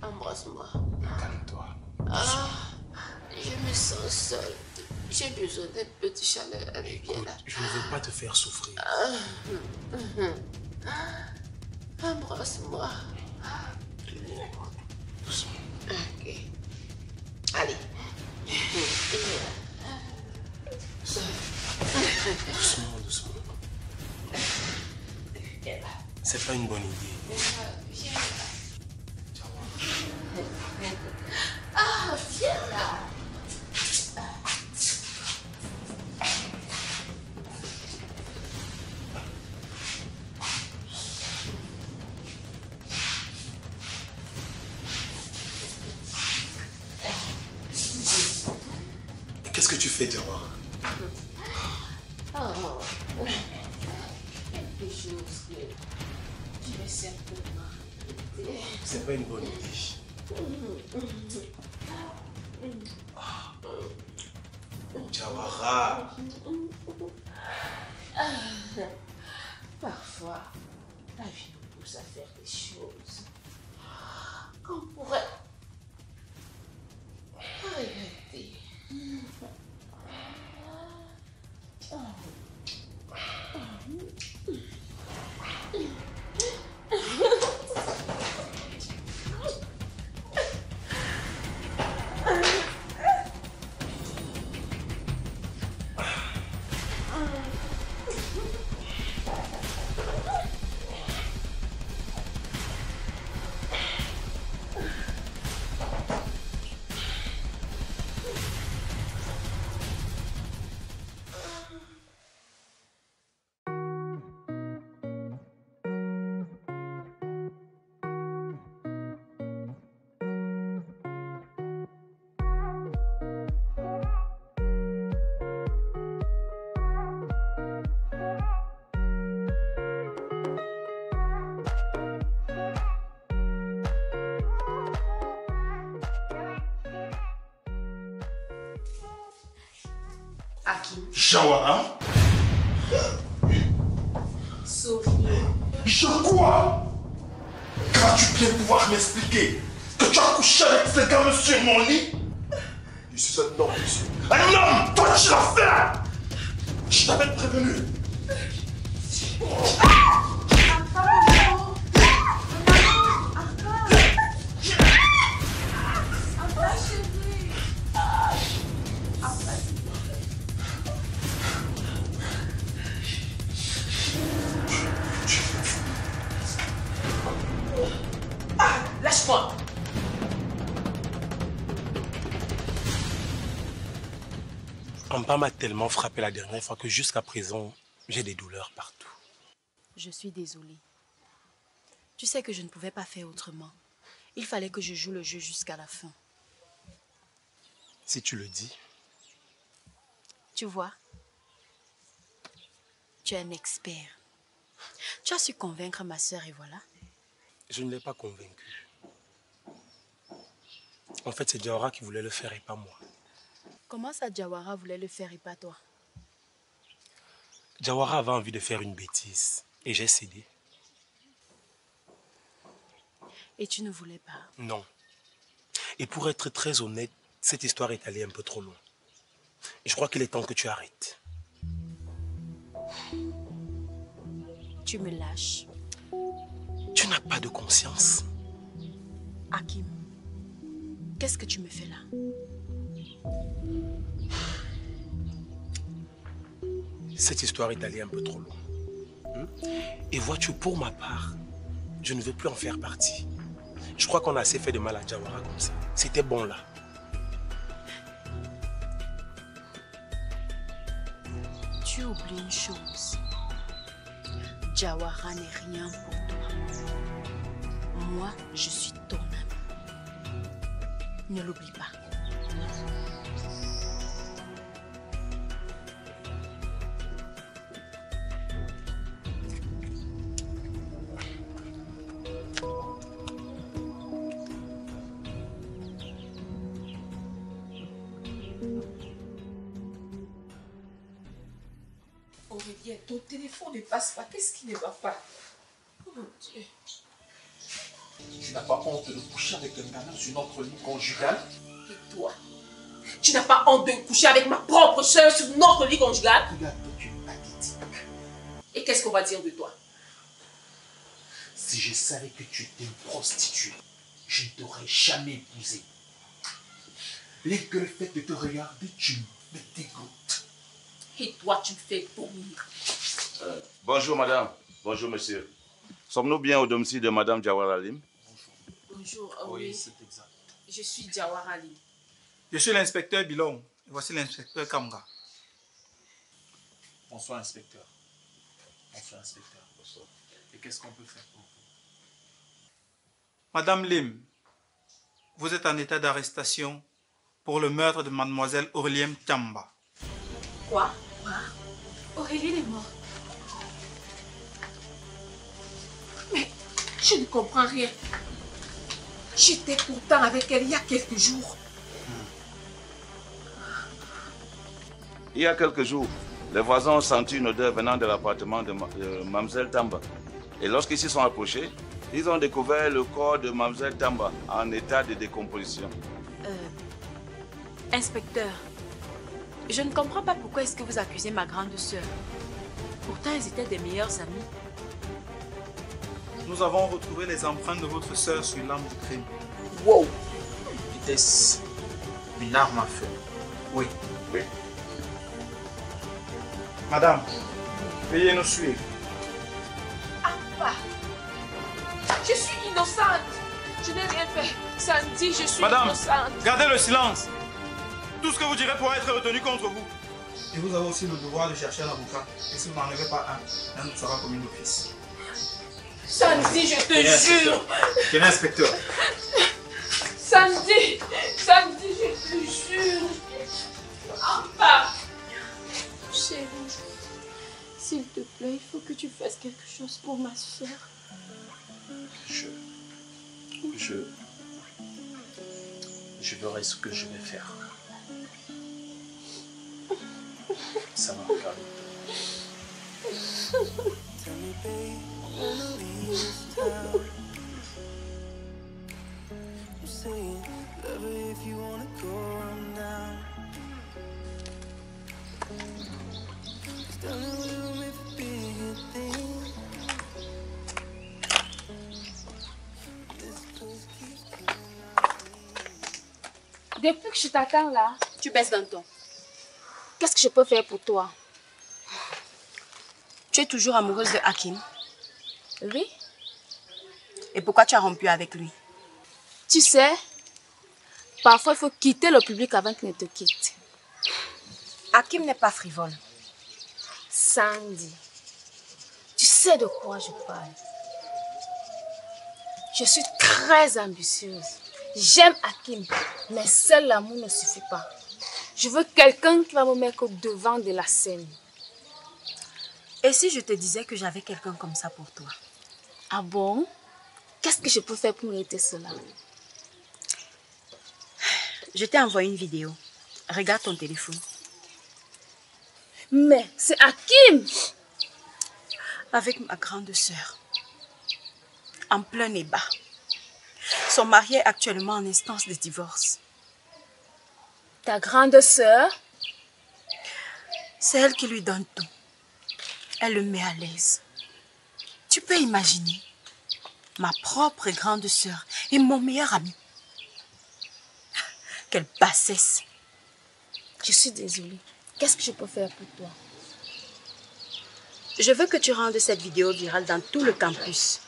Embrasse-moi. Calme-toi. Je me sens seule. J'ai besoin d'un peu de chaleur. Allez, viens là. Je ne veux pas te faire souffrir. Embrasse-moi. Doucement. Ok. Allez. Doucement, doucement. C'est pas une bonne idée. Viens là. Ah, viens là. Qu'est-ce que tu fais, Jawara? Oh, quelque chose que tu vais certainement regretter. C'est pas une bonne idée. Jawara. Parfois, la vie nous pousse à faire des choses qu'on pourrait regretter. Hakim. Jawara? Sophie. Je quoi? Vas-tu bien pouvoir m'expliquer que tu as couché avec ce gars sur mon lit? Je suis un homme, monsieur. Un homme! Toi, tu l'as fait! Je t'avais prévenu. Lâche-moi. Amba m'a tellement frappé la dernière fois que jusqu'à présent, j'ai des douleurs partout. Je suis désolée. Tu sais que je ne pouvais pas faire autrement. Il fallait que je joue le jeu jusqu'à la fin. Si tu le dis. Tu vois, tu es un expert. Tu as su convaincre ma soeur et voilà. Je ne l'ai pas convaincu. En fait, c'est Jawara qui voulait le faire et pas moi. Comment ça, Jawara voulait le faire et pas toi? Jawara avait envie de faire une bêtise et j'ai cédé. Et tu ne voulais pas? Non. Et pour être très honnête, cette histoire est allée un peu trop loin. Je crois qu'il est temps que tu arrêtes. Tu me lâches. Tu n'as pas de conscience. Hakim, qu'est-ce que tu me fais là? Cette histoire est allée un peu trop loin. Et vois-tu, pour ma part, je ne veux plus en faire partie. Je crois qu'on a assez fait de mal à Jawara comme ça. C'était bon là. Tu oublies une chose. Jawara n'est rien pour toi. Moi, je suis ton ami. Ne l'oublie pas. Aurélien, ton téléphone ne passe pas. Qu'est-ce qui ne va pas? Oh mon Dieu. Tu n'as pas honte de coucher avec un gamin sur notre lit conjugal? Et toi? Tu n'as pas honte de coucher avec ma propre soeur sur notre lit conjugal? Regarde, tu es pathétique. Et qu'est-ce qu'on va dire de toi? Si je savais que tu étais une prostituée, je ne t'aurais jamais épousé. Et que le fait de te regarder, tu me dégoûtes. Et toi, tu me fais vomir. Bonjour madame, bonjour monsieur. Sommes-nous bien au domicile de madame Jawara Lim? Bonjour, Oui, c'est exact. Je suis Jawara Lim. Je suis l'inspecteur Bilong. Voici l'inspecteur Kamga. Bonsoir inspecteur. Bonsoir inspecteur. Bonsoir. Et qu'est-ce qu'on peut faire pour vous? Madame Lim, vous êtes en état d'arrestation pour le meurtre de mademoiselle Aurélien Tamba. Quoi? Aurélie est morte. Mais je ne comprends rien. J'étais pourtant avec elle il y a quelques jours. Il y a quelques jours, les voisins ont senti une odeur venant de l'appartement de mademoiselle Tamba. Et lorsqu'ils s'y sont approchés, ils ont découvert le corps de mademoiselle Tamba en état de décomposition. Inspecteur, je ne comprends pas pourquoi est-ce que vous accusez ma grande sœur. Pourtant, elles étaient des meilleures amies. Nous avons retrouvé les empreintes de votre sœur sur l'arme du crime. Wow! Était-ce une arme à feu? Oui. Oui. Madame, veuillez nous suivre. Abba! Je suis innocente. Je n'ai rien fait. Sandy, je suis Madame, innocente. gardez le silence. Tout ce que vous direz pourra être retenu contre vous. Et vous avez aussi le devoir de chercher un avocat. Et si vous n'en avez pas un autre sera commis d'office. Sandy, je te jure. Quel inspecteur? Sandy, je te jure. Abba! Chérie, s'il te plaît, il faut que tu fasses quelque chose pour ma soeur. Je verrai ce que je vais faire. Ça va regarder. Tell me, babe, I wanna leave this town. I'm saying, love her if you wanna go, I'm down. 'Cause darling, we were made for bigger things. This place keeps killing. Depuis que je t'attends là, Tu baisses d'un ton. qu'est-ce que je peux faire pour toi? Tu es toujours amoureuse de Hakim. Oui? Et pourquoi tu as rompu avec lui? Tu sais, parfois il faut quitter le public avant qu'il ne te quitte. Hakim n'est pas frivole. Sandy, tu sais de quoi je parle. Je suis très ambitieuse. J'aime Hakim, mais seul l'amour ne suffit pas. Je veux quelqu'un qui va me mettre au devant de la scène. Et si je te disais que j'avais quelqu'un comme ça pour toi? Ah bon? Qu'est-ce que je peux faire pour aider cela? Je t'ai envoyé une vidéo. Regarde ton téléphone. Mais c'est Hakim! Avec ma grande sœur. En plein ébat. Son mari est actuellement en instance de divorce. Ta grande sœur? C'est elle qui lui donne tout. Elle le met à l'aise. Tu peux imaginer, ma propre grande sœur et mon meilleur ami. Quelle bassesse. Je suis désolée. Qu'est-ce que je peux faire pour toi? Je veux que tu rendes cette vidéo virale dans tout le campus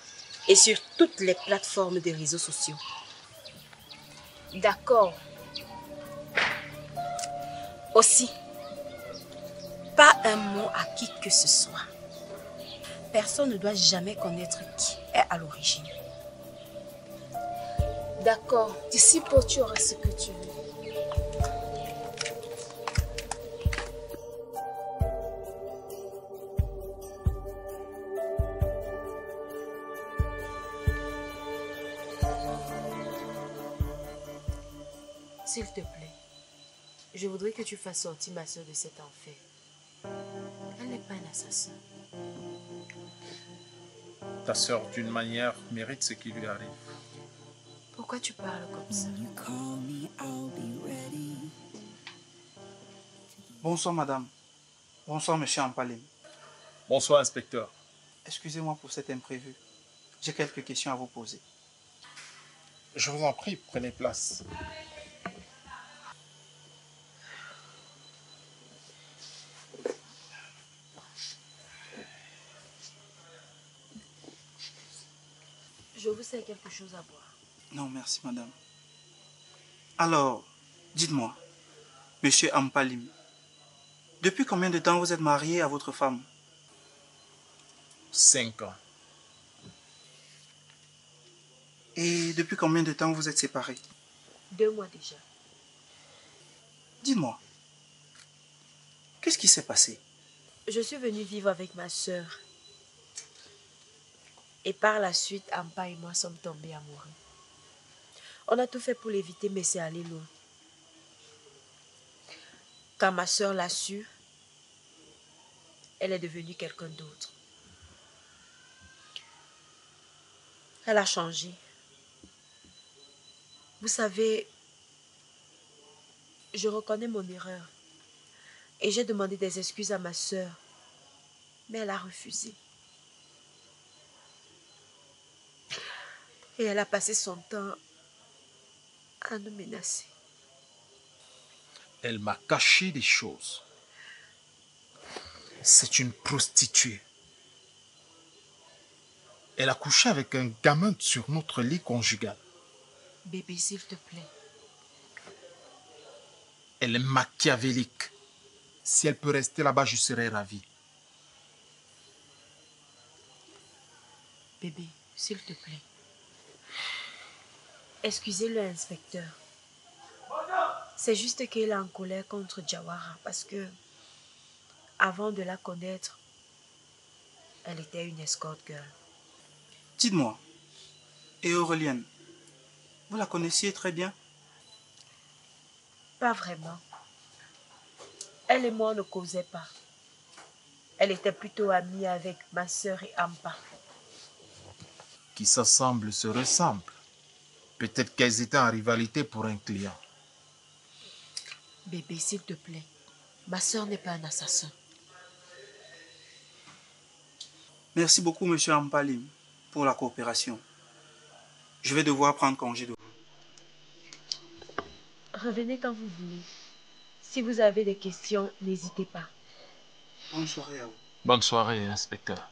et sur toutes les plateformes des réseaux sociaux. D'accord. Aussi, pas un mot à qui que ce soit. Personne ne doit jamais connaître qui est à l'origine. D'accord. D'ici peu, tu auras ce que tu veux. S'il te plaît, je voudrais que tu fasses sortir ma soeur de cet enfer. Elle n'est pas un assassin. Ta sœur, d'une manière, mérite ce qui lui arrive. Pourquoi tu parles comme ça? Bonsoir, madame. Bonsoir, monsieur Ampalim. Bonsoir, inspecteur. Excusez-moi pour cet imprévu. J'ai quelques questions à vous poser. Je vous en prie, prenez place. Je vous sers quelque chose à boire. Non, merci, madame. Alors, dites-moi, monsieur Ampalim, depuis combien de temps vous êtes marié à votre femme? 5 ans. Et depuis combien de temps vous êtes séparés? 2 mois déjà. Dites-moi, qu'est-ce qui s'est passé? Je suis venue vivre avec ma sœur. Et par la suite, Ampa et moi sommes tombés amoureux. On a tout fait pour l'éviter, mais c'est allé loin. Quand ma sœur l'a su, elle est devenue quelqu'un d'autre. Elle a changé. Vous savez, je reconnais mon erreur. Et j'ai demandé des excuses à ma sœur. Mais elle a refusé. Et elle a passé son temps à nous menacer. Elle m'a caché des choses. C'est une prostituée. Elle a couché avec un gamin sur notre lit conjugal. Bébé, s'il te plaît. Elle est machiavélique. Si elle peut rester là-bas, je serai ravi. Bébé, s'il te plaît. Excusez-le, inspecteur. C'est juste qu'elle est en colère contre Jawara parce que, avant de la connaître, elle était une escort girl. Dites-moi, et Aurelienne, vous la connaissiez très bien? Pas vraiment. Elle et moi ne causaient pas. Elle était plutôt amie avec ma sœur et Ampa. Qui s'assemblent se ressemblent. Peut-être qu'elles étaient en rivalité pour un client. Bébé, s'il te plaît. Ma sœur n'est pas un assassin. Merci beaucoup, monsieur Ampalim, pour la coopération. Je vais devoir prendre congé de vous. Revenez quand vous voulez. Si vous avez des questions, n'hésitez pas. Bonne soirée à vous. Bonne soirée, inspecteur.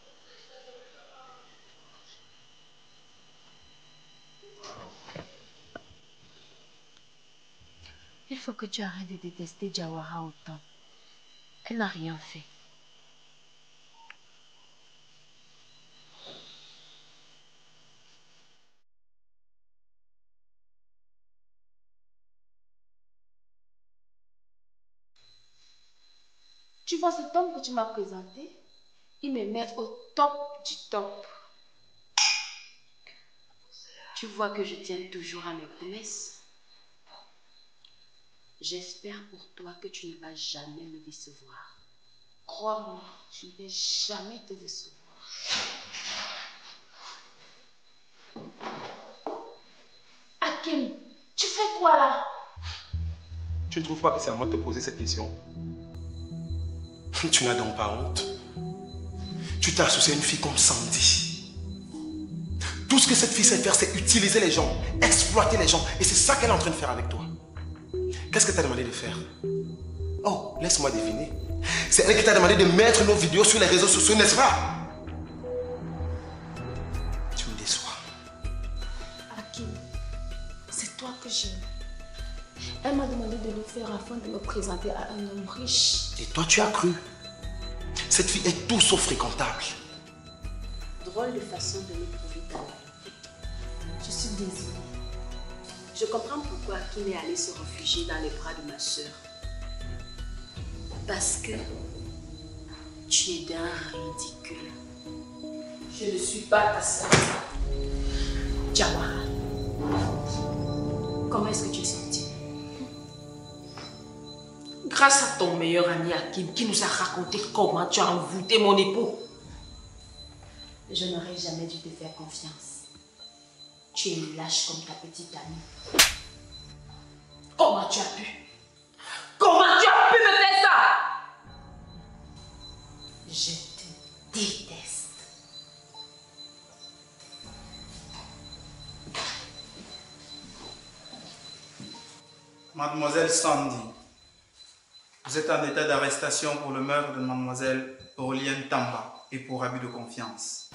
Il faut que tu arrêtes de détester Jawara autant. Elle n'a rien fait. Tu vois cet homme que tu m'as présenté? Il me met au top du top. Tu vois que je tiens toujours à mes promesses. J'espère pour toi que tu ne vas jamais me décevoir. Crois-moi, je ne vais jamais te décevoir. Hakim, tu fais quoi là? Tu ne trouves pas que c'est à moi de te poser cette question? Tu n'as donc pas honte? Tu t'es associé à une fille comme Sandy. Tout ce que cette fille sait faire, c'est utiliser les gens, exploiter les gens. Et c'est ça qu'elle est en train de faire avec toi. Qu'est-ce qu'elle t'a demandé de faire? Oh, laisse-moi deviner. C'est elle qui t'a demandé de mettre nos vidéos sur les réseaux sociaux, n'est-ce pas? Tu me déçois. Hakim, c'est toi que j'aime. Elle m'a demandé de le faire afin de me présenter à un homme riche. Et toi, tu as cru. Cette fille est tout sauf fréquentable. Drôle de façon de me prouver ta loyauté. Je suis désolée. Je comprends pourquoi Hakim est allé se réfugier dans les bras de ma soeur. Parce que tu es d'un ridicule. Je ne suis pas ta sœur. Jawara, comment est-ce que tu es sortie? Grâce à ton meilleur ami Hakim qui nous a raconté comment tu as envoûté mon époux. Je n'aurais jamais dû te faire confiance. Tu es lâche comme ta petite amie. Comment tu as pu? Comment tu as pu me faire ça? Je te déteste. Mademoiselle Sandy, vous êtes en état d'arrestation pour le meurtre de mademoiselle Orlienne Tamba et pour abus de confiance.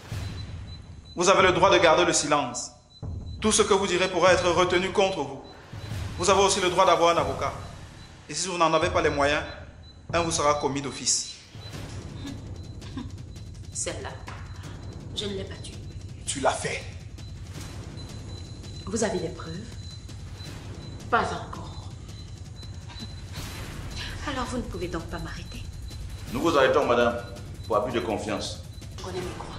Vous avez le droit de garder le silence. Tout ce que vous direz pourra être retenu contre vous. Vous avez aussi le droit d'avoir un avocat. Et si vous n'en avez pas les moyens, un vous sera commis d'office. Celle-là, je ne l'ai pas tuée. Tu l'as fait. Vous avez des preuves? Pas encore. Alors vous ne pouvez donc pas m'arrêter. Nous vous arrêtons, madame, pour abus de confiance. Je connais mes croix.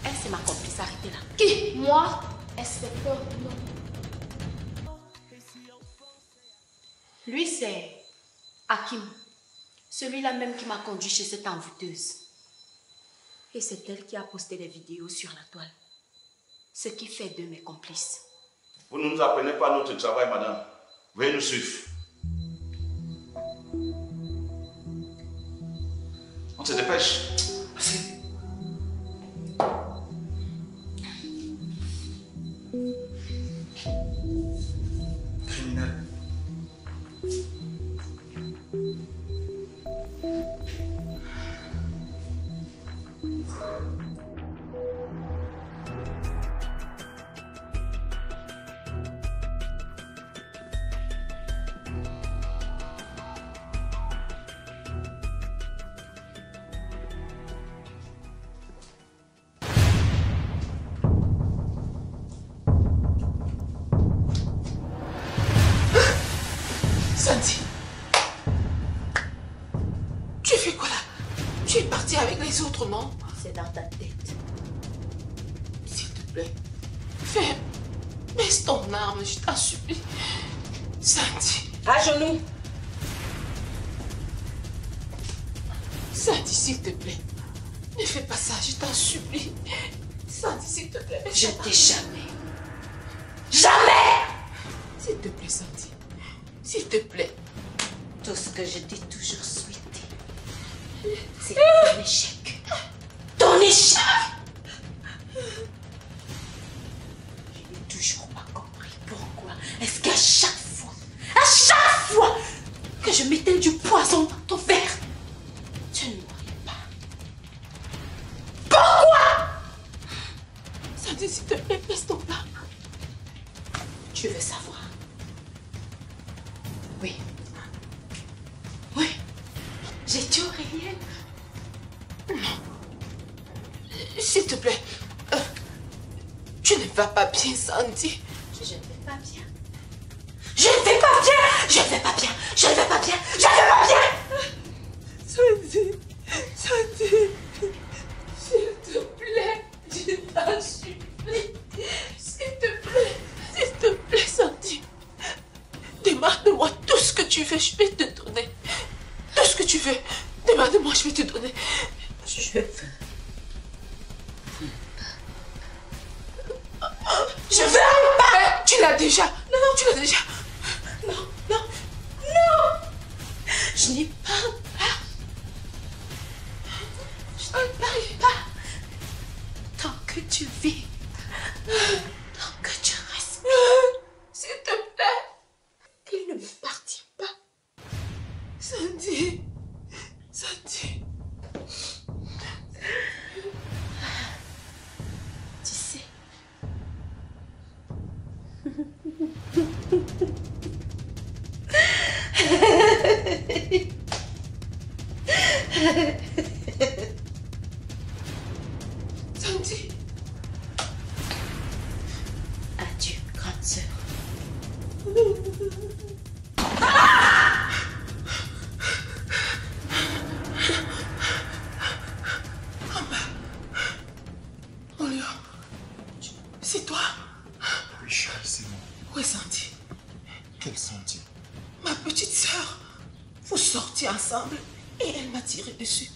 Elle, c'est ma complice, arrêtez-la. Qui? Moi? Inspecteur? Non. Lui, c'est Hakim. Celui-là même qui m'a conduit chez cette envoûteuse. Et c'est elle qui a posté les vidéos sur la toile. Ce qui fait d'eux mes complices. Vous ne nous apprenez pas notre travail, madame. Veuillez nous suivre. On se dépêche. Criminel. Sandy, tu fais quoi là? Tu es partie avec les autres, non? C'est dans ta tête. S'il te plaît, fais, baisse ton arme, je t'en supplie. Sandy. À genoux. Sandy, s'il te plaît, ne fais pas ça, je t'en supplie. Sandy, s'il te plaît. Je ne t'ai jamais. Jamais! S'il te plaît, Sandy. S'il te plaît. Tout ce que je t'ai toujours souhaité, c'est ton échec. Ton échec! Je n'ai toujours pas compris pourquoi est-ce qu'à chaque fois que je mettais du poison dans ton verre, tu ne mourrais pas. Pourquoi? Sandy, s'il te plaît, baisse ton arme. Tu veux savoir? Oui. Oui. J'ai tué Aurélienne. Non. S'il te plaît. Tu ne vas pas bien, Sandy. Je ne vais pas bien. Je ne vais pas Je ne vais pas bien. Je ne vais pas bien. Je ne vais pas bien. Sandy, Sandy, s'il te plaît, je t'en supplie. S'il te plaît, Sandy. Demande-moi tout ce que tu veux, je vais te donner. Tout ce que tu veux, demande-moi, je vais te donner. Je veux. Je veux pas. Tu l'as déjà. Non, tu l'as déjà. Non, non, non. Je n'y parle pas. Je n'y parle pas. Tant que tu vis, tant que tu respires, s'il te plaît, il ne m'appartient pas. Sandy, Sandy. Tu sais. Sandy. Adieu, grande sœur. Oh Léon, c'est toi? Oui, chérie, c'est moi. Où est Sandy? Quel Sandy? Ma petite sœur. Vous sortiez ensemble et elle m'a tiré dessus.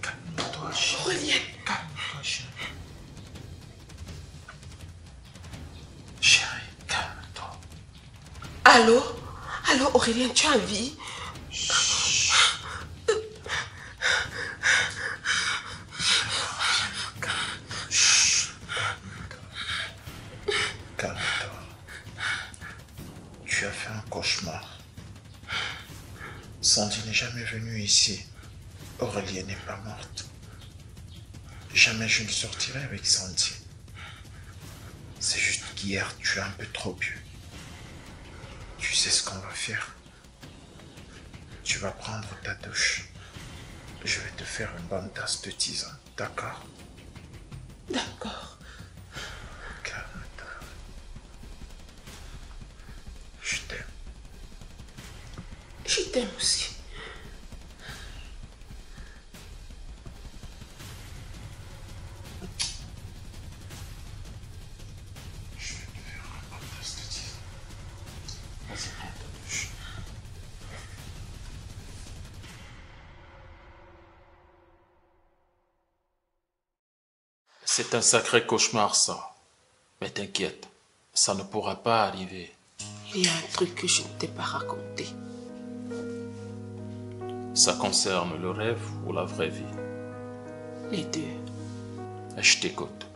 Calme-toi, chérie. Aurélien. Calme-toi, chérie. Chérie, calme-toi. Allô? Allô, Aurélien, tu as envie? Calme-toi. Tu as fait un cauchemar. Sandy n'est jamais venue ici. Aurélie n'est pas morte. Jamais je ne sortirai avec Sandy. C'est juste qu'hier, tu as un peu trop bu. Tu sais ce qu'on va faire? Tu vas prendre ta douche. Je vais te faire une bonne tasse de tisane, d'accord? D'accord. Calme-toi. Je t'aime. Je t'aime aussi. Je vais te faire une bonne tasse de tisane. Vas-y, prends ta douche. C'est un sacré cauchemar, ça. Mais t'inquiète, ça ne pourra pas arriver. Il y a un truc que je ne t'ai pas raconté. Ça concerne le rêve ou la vraie vie? Les deux. Je t'écoute.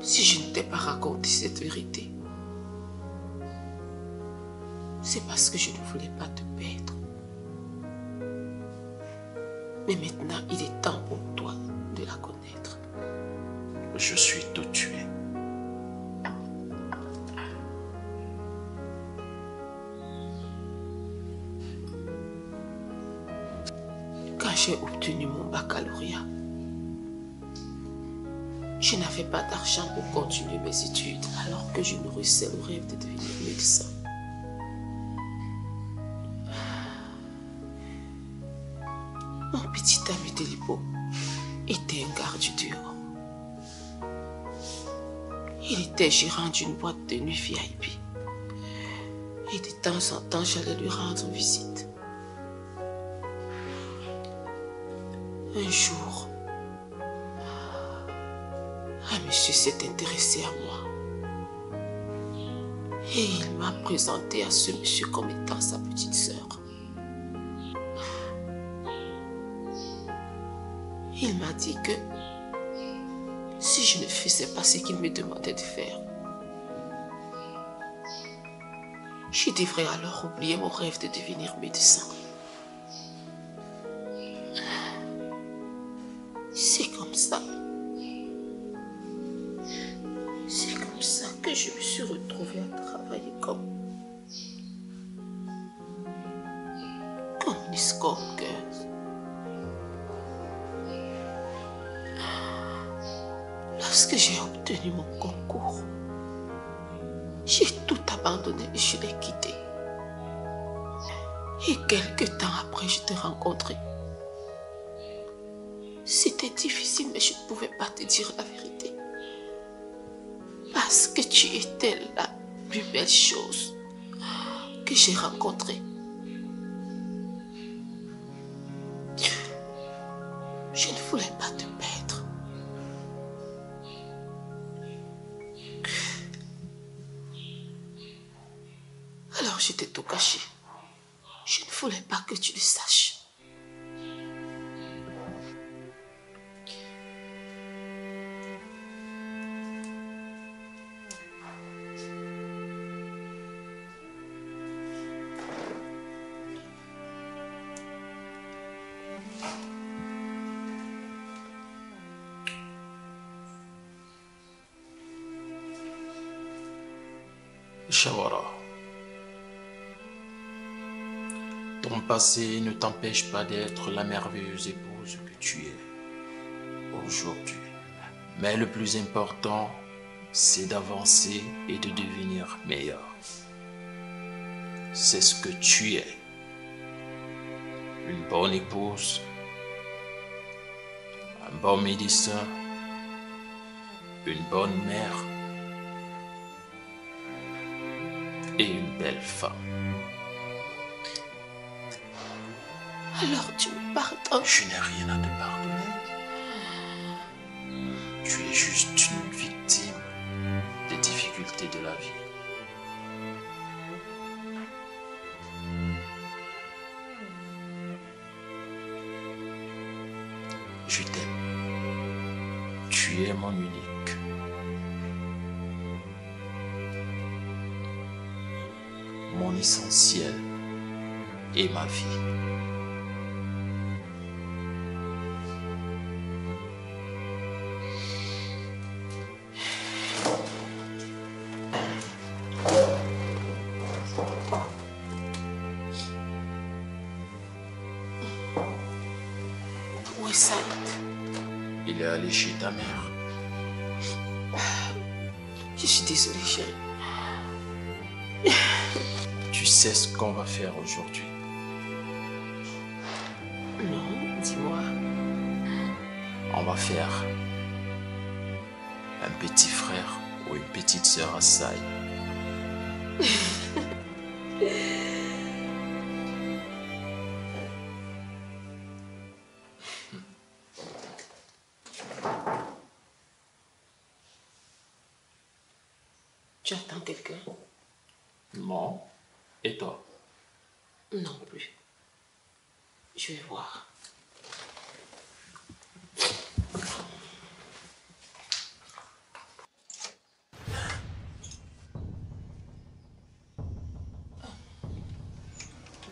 Si je ne t'ai pas raconté cette vérité, c'est parce que je ne voulais pas te perdre. Mais maintenant, il est temps pour toi de la connaître. Je suis tout tué. Quand j'ai obtenu mon baccalauréat, je n'avais pas d'argent pour continuer mes études alors que je nourrissais le rêve de devenir médecin. Mon petit ami Delipo était un garde du dehors. Il était gérant d'une boîte de nuit VIP. Et de temps en temps, j'allais lui rendre visite. Un jour, un monsieur s'est intéressé à moi. Et il m'a présenté à ce monsieur comme étant sa petite sœur. Il m'a dit que si je ne faisais pas ce qu'il me demandait de faire, je devrais alors oublier mon rêve de devenir médecin. C'est comme ça. C'est comme ça que je me suis retrouvée à travailler comme une escorteuse. Lorsque j'ai obtenu mon concours, J'ai tout abandonné et je l'ai quitté. Et quelque temps après, je t'ai rencontré. C'était difficile, mais je ne pouvais pas te dire la vérité. Parce que tu étais la plus belle chose que j'ai rencontrée. Je ne voulais pas te perdre. Alors je t'ai tout caché. Je ne voulais pas que tu le saches. Jawara, ton passé ne t'empêche pas d'être la merveilleuse épouse que tu es aujourd'hui. Mais le plus important, c'est d'avancer et de devenir meilleur. C'est ce que tu es. Une bonne épouse, un bon médecin, une bonne mère et une belle femme. Alors tu me pardonnes? Je n'ai rien à te pardonner. Tu es juste une victime des difficultés de la vie. Je t'aime. Tu es mon unique. Mon essentiel et ma vie. Où est Saïd? Il est allé chez ta mère. Je suis désolée, chérie. Tu sais ce qu'on va faire aujourd'hui? Non, dis-moi. On va faire un petit frère ou une petite sœur à Saïd. Tu attends quelqu'un? Non. Et toi? Non plus. Je vais voir.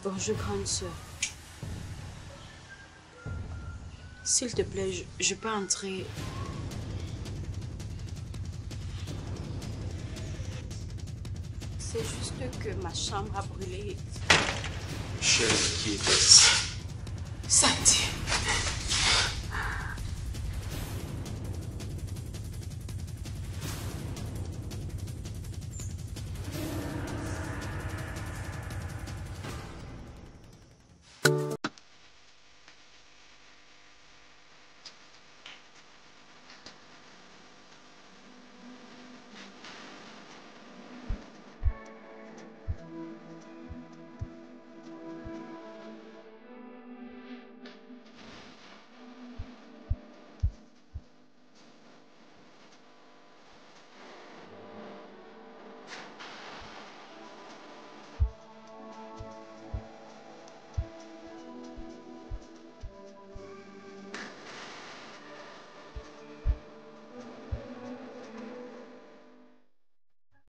Bonjour, grande sœur. S'il te plaît, je peux entrer. C'est juste que ma chambre a brûlé. Chérie, qui est-ce? Sandy.